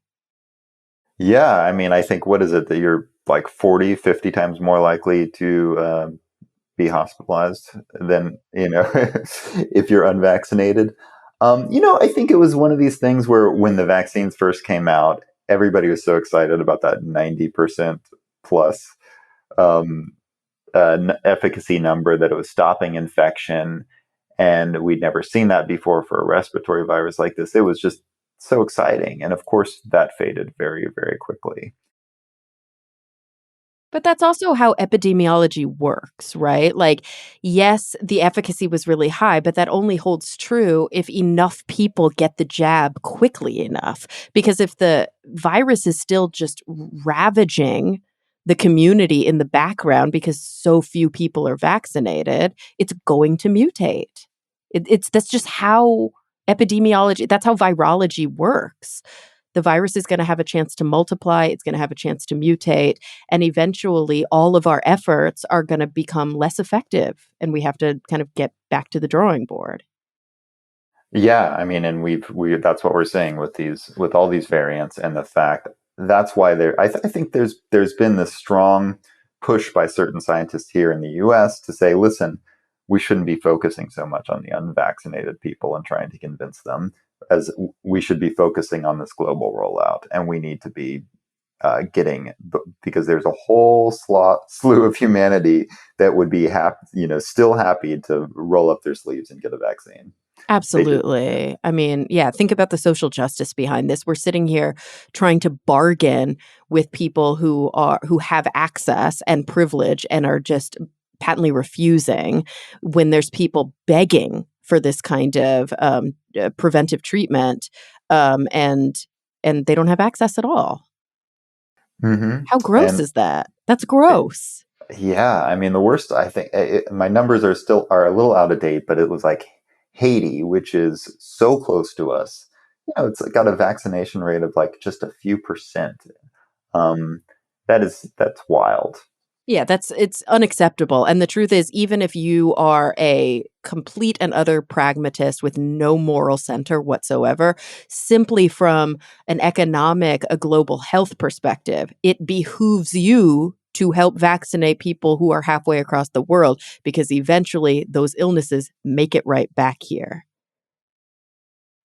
Yeah, I mean, I think, what is it, that you're like 40, 50 times more likely to be hospitalized than, if you're unvaccinated. I think it was one of these things where when the vaccines first came out, everybody was so excited about that 90% plus um, efficacy number, that it was stopping infection. And we'd never seen that before for a respiratory virus like this. It was just so exciting. And of course, that faded very, very quickly. But that's also how epidemiology works, right? Like, yes, the efficacy was really high, but that only holds true if enough people get the jab quickly enough. Because if the virus is still just ravaging the community in the background because so few people are vaccinated, it's going to mutate. That's just how epidemiology, that's how virology works. The virus is going to have a chance to multiply, it's going to have a chance to mutate, and eventually all of our efforts are going to become less effective, and we have to kind of get back to the drawing board. Yeah, I mean, and we that's what we're saying with all these variants, and the fact that's why I think there's been this strong push by certain scientists here in the US to say, listen, we shouldn't be focusing so much on the unvaccinated people and trying to convince them, as we should be focusing on this global rollout, and we need to be because there's a whole slew of humanity that would be happy, still happy to roll up their sleeves and get a vaccine. They just, Absolutely. I mean, yeah, think about the social justice behind this. We're sitting here trying to bargain with people who have access and privilege and are just patently refusing, when there's people begging for this kind of preventive treatment, and they don't have access at all. hmm How gross and is that? That's gross. Yeah, I mean the worst. I think my numbers are a little out of date, but it was like Haiti, which is so close to us. It's got a vaccination rate of like just a few percent. Um, that's wild. Yeah, it's unacceptable. And the truth is, even if you are a complete and utter pragmatist with no moral center whatsoever, simply from an economic, a global health perspective, it behooves you to help vaccinate people who are halfway across the world because eventually those illnesses make it right back here.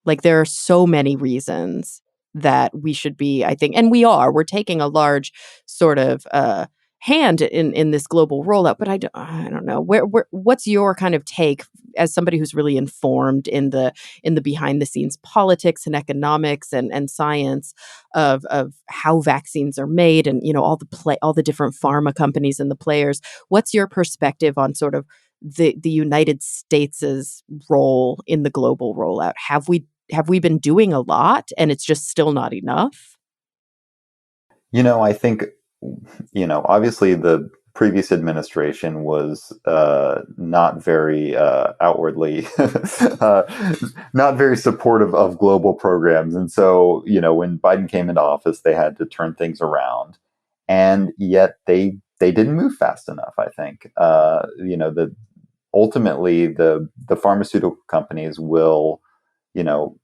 Like, there are so many reasons that we should be, I think, and we're taking a large sort of hand in this global rollout. But I don't know what's your kind of take as somebody who's really informed in the behind the scenes politics and economics and science of how vaccines are made, and all the different pharma companies and the players. What's your perspective on sort of the United States' role in the global rollout? Have we been doing a lot and it's just still not enough? I think, obviously the previous administration was not very outwardly, uh, not very supportive of global programs. And so, when Biden came into office, they had to turn things around. And yet they didn't move fast enough, I think. Ultimately, the pharmaceutical companies will, you know,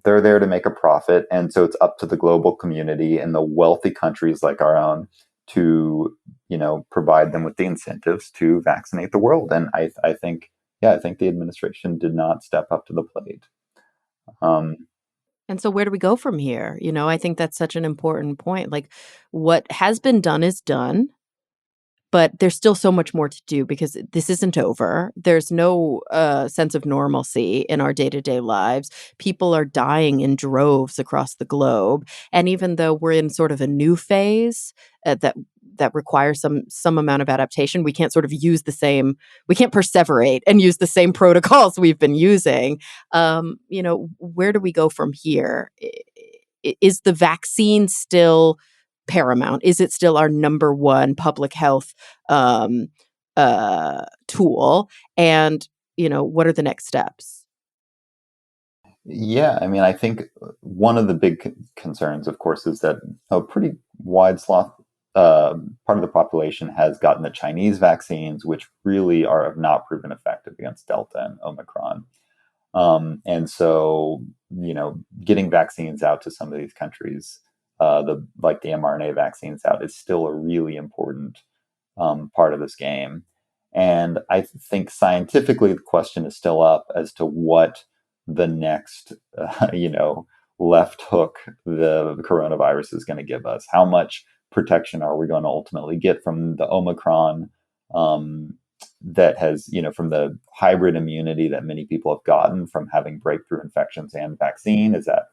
they're there to make a profit, and so it's up to the global community and the wealthy countries like our own to provide them with the incentives to vaccinate the world. And I think, yeah, I think the administration did not step up to the plate. um, And so where do we go from here? I think that's such an important point. Like, what has been done is done. But there's still so much more to do because this isn't over. There's no sense of normalcy in our day-to-day lives. People are dying in droves across the globe, and even though we're in sort of a new phase that requires some amount of adaptation, we can't sort of use we can't perseverate and use the same protocols we've been using. Where do we go from here? Is the vaccine still paramount? Is it still our number one public health um, tool? And what are the next steps? yeah, I mean, I think one of the big concerns, of course, is that a pretty wide swath part of the population has gotten the Chinese vaccines, which really have not proven effective against Delta and Omicron. And so, getting vaccines out to some of these countries, the mRNA vaccines out, is still a really important part of this game. And I think scientifically, the question is still up as to what the next, left hook the coronavirus is going to give us. How much protection are we going to ultimately get from the Omicron? That has, from the hybrid immunity that many people have gotten from having breakthrough infections and vaccine? Is that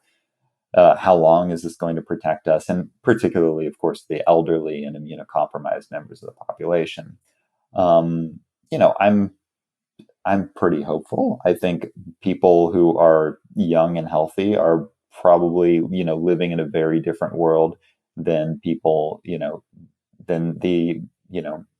how long is this going to protect us? And particularly, of course, the elderly and immunocompromised members of the population. Um, you know, I'm pretty hopeful. I think people who are young and healthy are probably, living in a very different world than people, than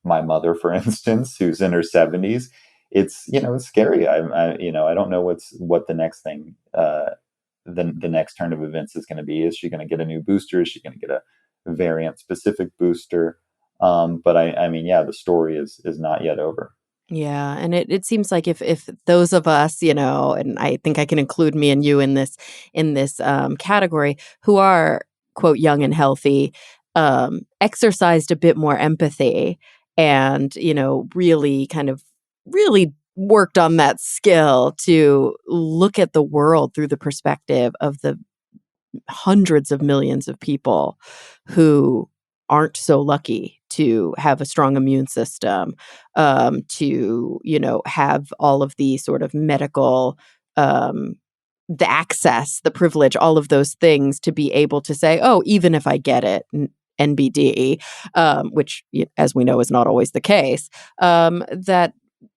my mother, for instance, who's in her 70s. It's scary. I don't know what the next thing, the next turn of events is going to be. Is she going to get a new booster? Is she going to get a variant specific booster? But I mean, yeah, the story is not yet over. Yeah, and it seems like if those of us, and I think I can include me and you in this category, who are quote young and healthy, exercised a bit more empathy, and really kind of really worked on that skill to look at the world through the perspective of the hundreds of millions of people who aren't so lucky to have a strong immune system, to have all of the sort of medical, um, the access, the privilege, all of those things to be able to say, oh, even if I get it, NBD, which, as we know, is not always the case, that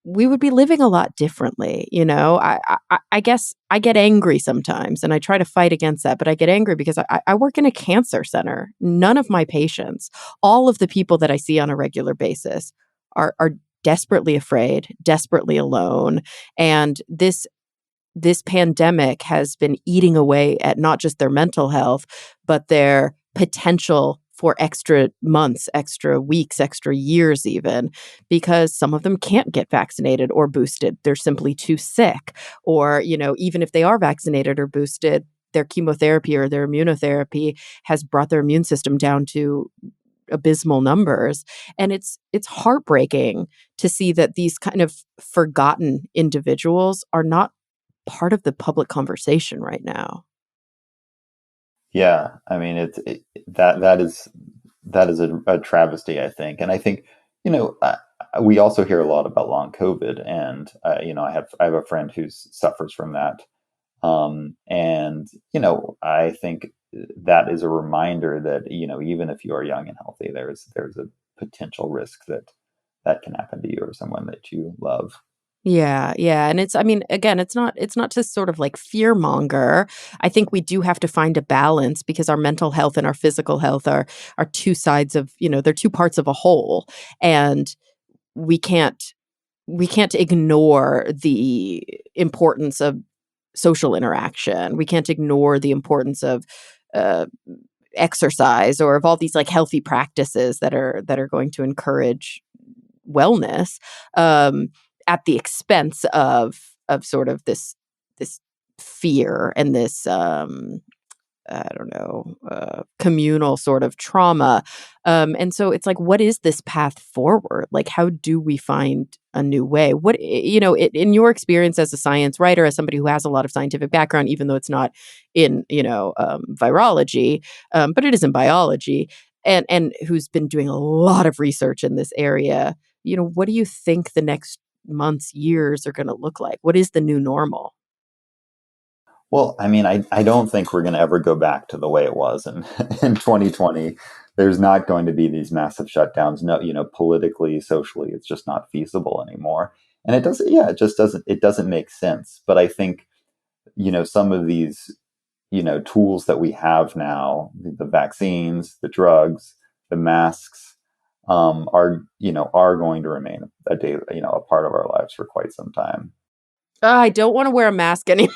we would be living a lot differently. I guess I get angry sometimes and I try to fight against that, but I get angry because I work in a cancer center. None of my patients, all of the people that I see on a regular basis are desperately afraid, desperately alone. And this pandemic has been eating away at not just their mental health, but their potential for extra months, extra weeks, extra years, even because some of them can't get vaccinated or boosted. They're simply too sick. Or, even if they are vaccinated or boosted, their chemotherapy or their immunotherapy has brought their immune system down to abysmal numbers. And it's heartbreaking to see that these kind of forgotten individuals are not part of the public conversation right now. Yeah, I mean, that is a travesty, I think, and I think we also hear a lot about long COVID, and I have a friend who suffers from that, and I think that is a reminder that even if you are young and healthy, there's a potential risk that can happen to you or someone that you love. Yeah, yeah, and I mean, again, it's not to sort of like fear monger. I think we do have to find a balance because our mental health and our physical health are two sides of, they're two parts of a whole. And we can't we can't ignore the importance of social interaction. We can't ignore the importance of uh, exercise or of all these like healthy practices that are going to encourage wellness, um, at the expense of sort of this fear and this I don't know, communal sort of trauma. And so it's like, what is this path forward? Like, how do we find a new way? In your experience as a science writer, as somebody who has a lot of scientific background, even though it's not in, virology, but it is in biology, and who's been doing a lot of research in this area, what do you think the next months, years are going to look like? What is the new normal? Well, I mean, I don't think we're going to ever go back to the way it was in 2020. There's not going to be these massive shutdowns. No, politically, socially, it's just not feasible anymore. And it doesn't, yeah, it doesn't make sense. But I think, some of these, tools that we have now, the vaccines, the drugs, the masks, are going to remain a part of our lives for quite some time. I don't wanna wear a mask anymore.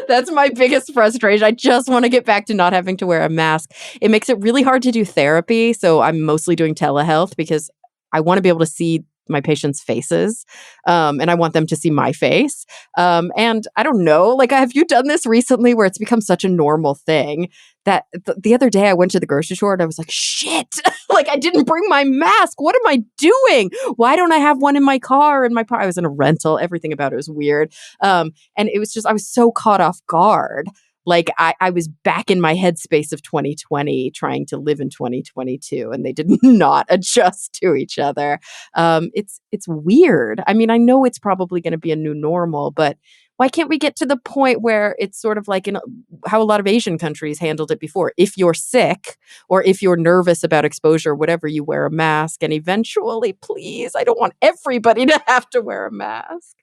That's my biggest frustration. I just wanna get back to not having to wear a mask. It makes it really hard to do therapy, so I'm mostly doing telehealth because I wanna be able to see my patients' faces, and I want them to see my face. And I don't know, like, have you done this recently where it's become such a normal thing that the other day I went to the grocery store and I was like, "Shit, like, I didn't bring my mask. What am I doing? Why don't I have one in my car?" I was in a rental. Everything about it was weird. And it was just, I was so caught off guard. Like I was back in my headspace of 2020, trying to live in 2022, and they did not adjust to each other. It's weird. I mean, I know it's probably going to be a new normal, but why can't we get to the point where it's sort of like in how a lot of Asian countries handled it before? If you're sick or if you're nervous about exposure, whatever, you wear a mask. And eventually, please, I don't want everybody to have to wear a mask.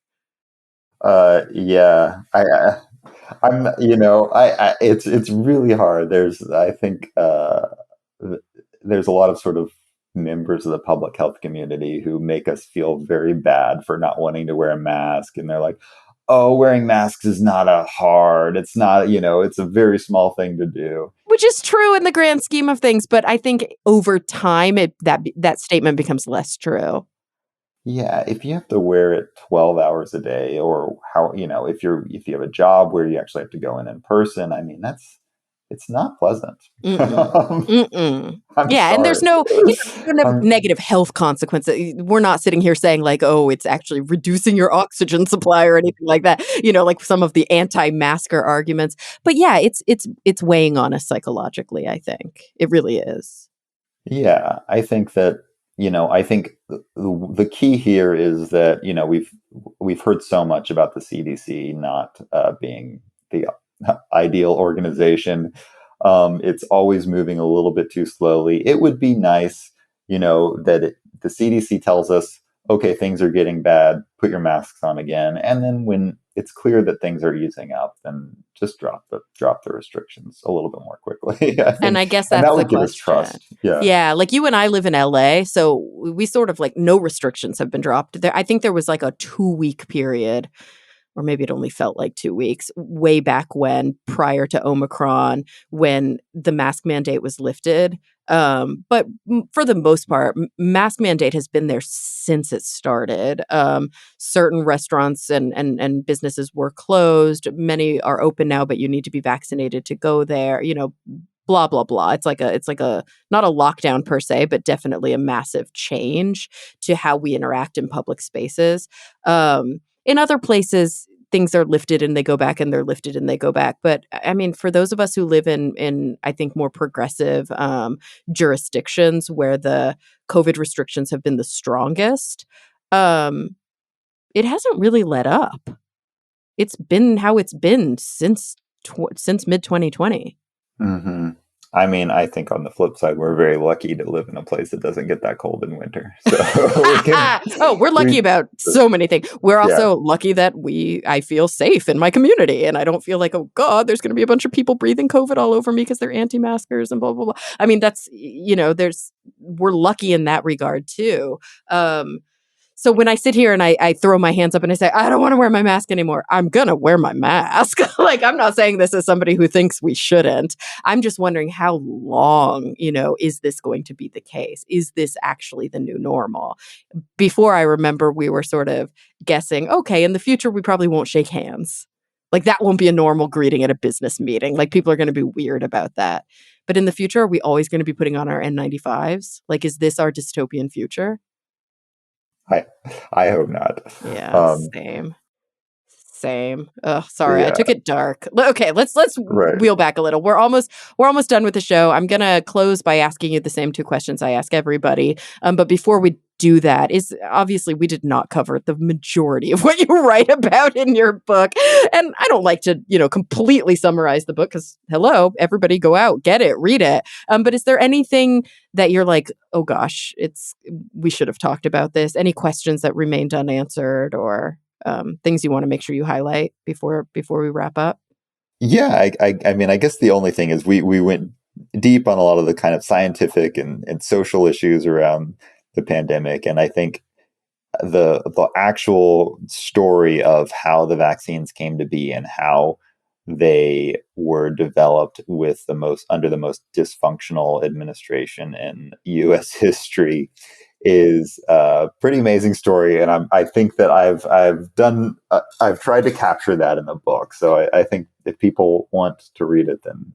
Yeah, I'm, it's really hard. I think, th- there's a lot of sort of members of the public health community who make us feel very bad for not wanting to wear a mask. And they're like, oh, wearing masks is not it's not, it's a very small thing to do. Which is true in the grand scheme of things, but I think over time that statement becomes less true. Yeah, if you have to wear it 12 hours a day or if you have a job where you actually have to go in person, I mean, it's not pleasant. Mm-mm. Mm-mm. I'm Yeah, and sorry. there's no I'm negative health consequences. We're not sitting here saying like, "Oh, it's actually reducing your oxygen supply," or anything like that, like some of the anti-masker arguments. But yeah, it's weighing on us psychologically, I think. It really is. Yeah, I think the key here is that, we've heard so much about the CDC not being the ideal organization. It's always moving a little bit too slowly. It would be nice, that the CDC tells us okay, things are getting bad, put your masks on again. And then when it's clear that things are easing up, then just drop the restrictions a little bit more quickly. I And think, I guess and that's that the would give us question. trust. Yeah. Yeah, like you and I live in LA, so we sort of like no restrictions have been dropped. There, I think there was like a 2 week period, or maybe it only felt like 2 weeks, way back when, prior to Omicron, when the mask mandate was lifted. But for the most part, mask mandate has been there since it started. Certain restaurants and businesses were closed. Many are open now, but you need to be vaccinated to go there. Blah blah blah. It's like a not a lockdown per se, but definitely a massive change to how we interact in public spaces. In other places, things are lifted and they go back, and they're lifted and they go back. But I mean, for those of us who live in I think more progressive jurisdictions where the COVID restrictions have been the strongest, um, it hasn't really let up. It's been how it's been since mid 2020. Hmm. I mean, I think on the flip side, we're very lucky to live in a place that doesn't get that cold in winter. So we can, Oh, we're lucky we, about so many things. We're yeah, also lucky that I feel safe in my community and I don't feel like, oh God, there's going to be a bunch of people breathing COVID all over me because they're anti-maskers and blah, blah, blah. I mean, we're lucky in that regard too. Um, so when I sit here and I throw my hands up and I say, I don't want to wear my mask anymore, I'm going to wear my mask. Like, I'm not saying this as somebody who thinks we shouldn't. I'm just wondering how long, is this going to be the case? Is this actually the new normal? Before, I remember we were sort of guessing, okay, in the future, we probably won't shake hands. Like, that won't be a normal greeting at a business meeting. Like, people are going to be weird about that. But in the future, are we always going to be putting on our N95s? Like, is this our dystopian future? I, I hope not. Yeah, Um, same. Same. Oh, sorry, I yeah, took it dark. Okay, let's right. wheel back a little. We're almost done with the show. I'm gonna close by asking you the same two questions I ask everybody. But before we do that, is obviously we did not cover the majority of what you write about in your book, and I don't like to completely summarize the book because hello, everybody, go out, get it, read it. But is there anything that you're like, oh gosh, we should have talked about this? Any questions that remained unanswered or things you want to make sure you highlight before we wrap up? Yeah, I mean, I guess the only thing is we went deep on a lot of the kind of scientific and social issues around the pandemic, and I think the actual story of how the vaccines came to be and how they were developed with under the most dysfunctional administration in U.S. history is a pretty amazing story, and I think that I've tried to capture that in the book. So I think if people want to read it, then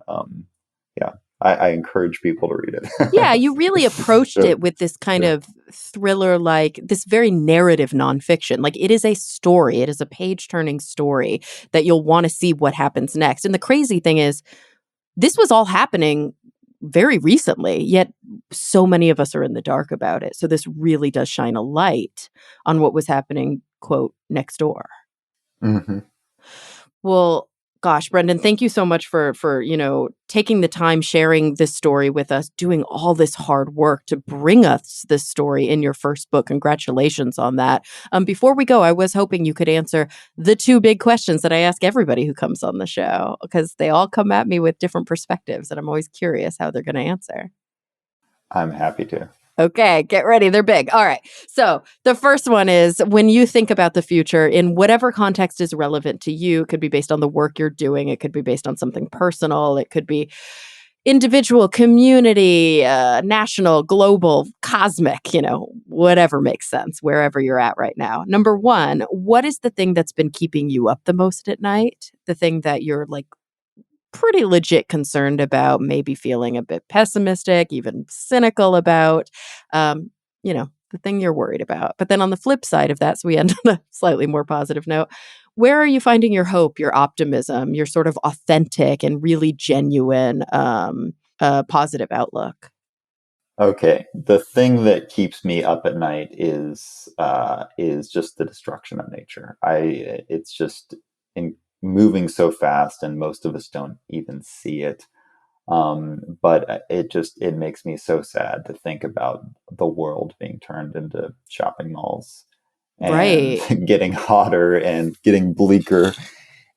yeah, I encourage people to read Yeah, it. you really approached So, it with this kind yeah. of thriller, like this very narrative nonfiction. Like, it is a story, it is a page turning story that you'll want to see what happens next. And the crazy thing is, this was all happening very recently, yet so many of us are in the dark about it. So this really does shine a light on what was happening, quote, next door. Hmm. Well, gosh, Brendan, thank you so much for taking the time, sharing this story with us, doing all this hard work to bring us this story in your first book. Congratulations on that. Before we go, I was hoping you could answer the two big questions that I ask everybody who comes on the show, because they all come at me with different perspectives, and I'm always curious how they're going to answer. I'm happy to. Okay, get ready. They're big. All right. So the first one is, when you think about the future in whatever context is relevant to you, it could be based on the work you're doing, it could be based on something personal, it could be individual, community, national, global, cosmic, whatever makes sense, wherever you're at right now. Number one, what is the thing that's been keeping you up the most at night? The thing that you're like pretty legit concerned about, maybe feeling a bit pessimistic, even cynical about, the thing you're worried about. But then on the flip side of that, so we end on a slightly more positive note, where are you finding your hope, your optimism, your sort of authentic and really genuine positive outlook? Okay, the thing that keeps me up at night is just the destruction of nature. It's just moving so fast, and most of us don't even see it. But it makes me so sad to think about the world being turned into shopping malls. and Right. getting hotter and getting bleaker.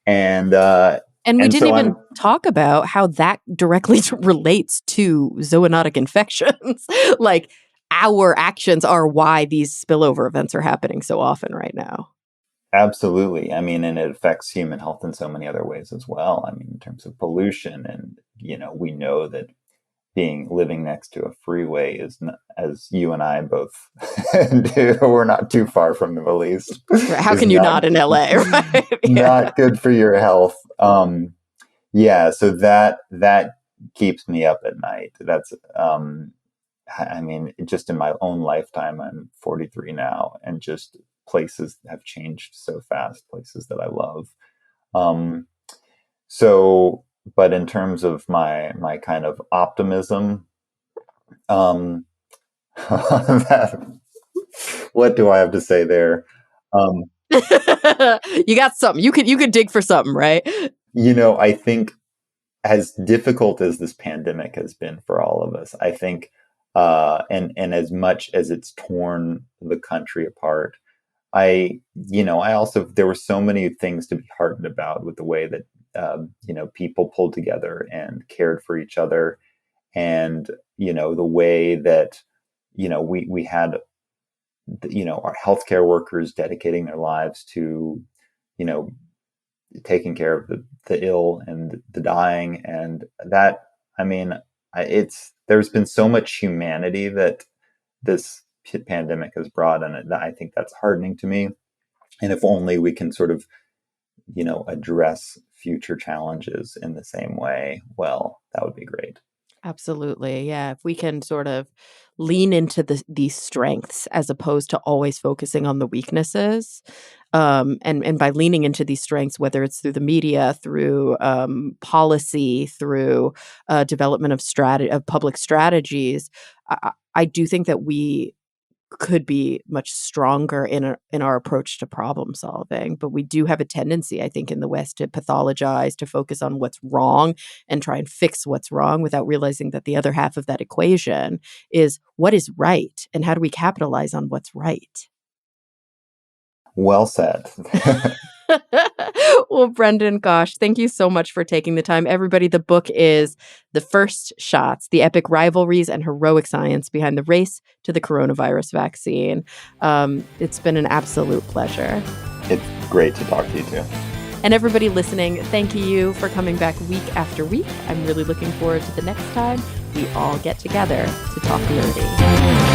And And we and didn't so even I'm talk about how that directly relates to zoonotic infections. Like, our actions are why these spillover events are happening so often right now. absolutely. I mean, and it affects human health in so many other ways as well. I mean, in terms of pollution, and we know that living next to a freeway is not, as you and I both do, we're not too far from the Middle East, Right. How is can you not not in LA, right? Yeah. not good for your health. Yeah, so that keeps me up at night. That's I mean, just in my own lifetime, I'm 43 now, and just places have changed so fast, places that I love. Um, so, but in terms of my kind of optimism, um, what do I have to say there? Um, You got something. You could dig for something, right? I think as difficult as this pandemic has been for all of us, I think, and as much as it's torn the country apart, I also, there were so many things to be heartened about with the way that, people pulled together and cared for each other. And, the way that, we had, our healthcare workers dedicating their lives to, you know, taking care of the ill and the dying. And that, I mean, there's been so much humanity that this pandemic has brought, and I think that's heartening to me. And if only we can sort of, address future challenges in the same way, well, that would be great. Absolutely. Yeah. If we can sort of lean into these strengths as opposed to always focusing on the weaknesses. And by leaning into these strengths, whether it's through the media, through policy, through development of public strategies, I do think that we could be much stronger in our approach to problem solving. But we do have a tendency, I think, in the West to pathologize, to focus on what's wrong and try and fix what's wrong without realizing that the other half of that equation is what is right and how do we capitalize on what's right. Well said. Well, Brendan, gosh, thank you so much for taking the time. Everybody, the book is The First Shots, The Epic Rivalries and Heroic Science Behind the Race to the Coronavirus Vaccine. It's been an absolute pleasure. It's great to talk to you too. And everybody listening, thank you for coming back week after week. I'm really looking forward to the next time we all get together to talk nerdy.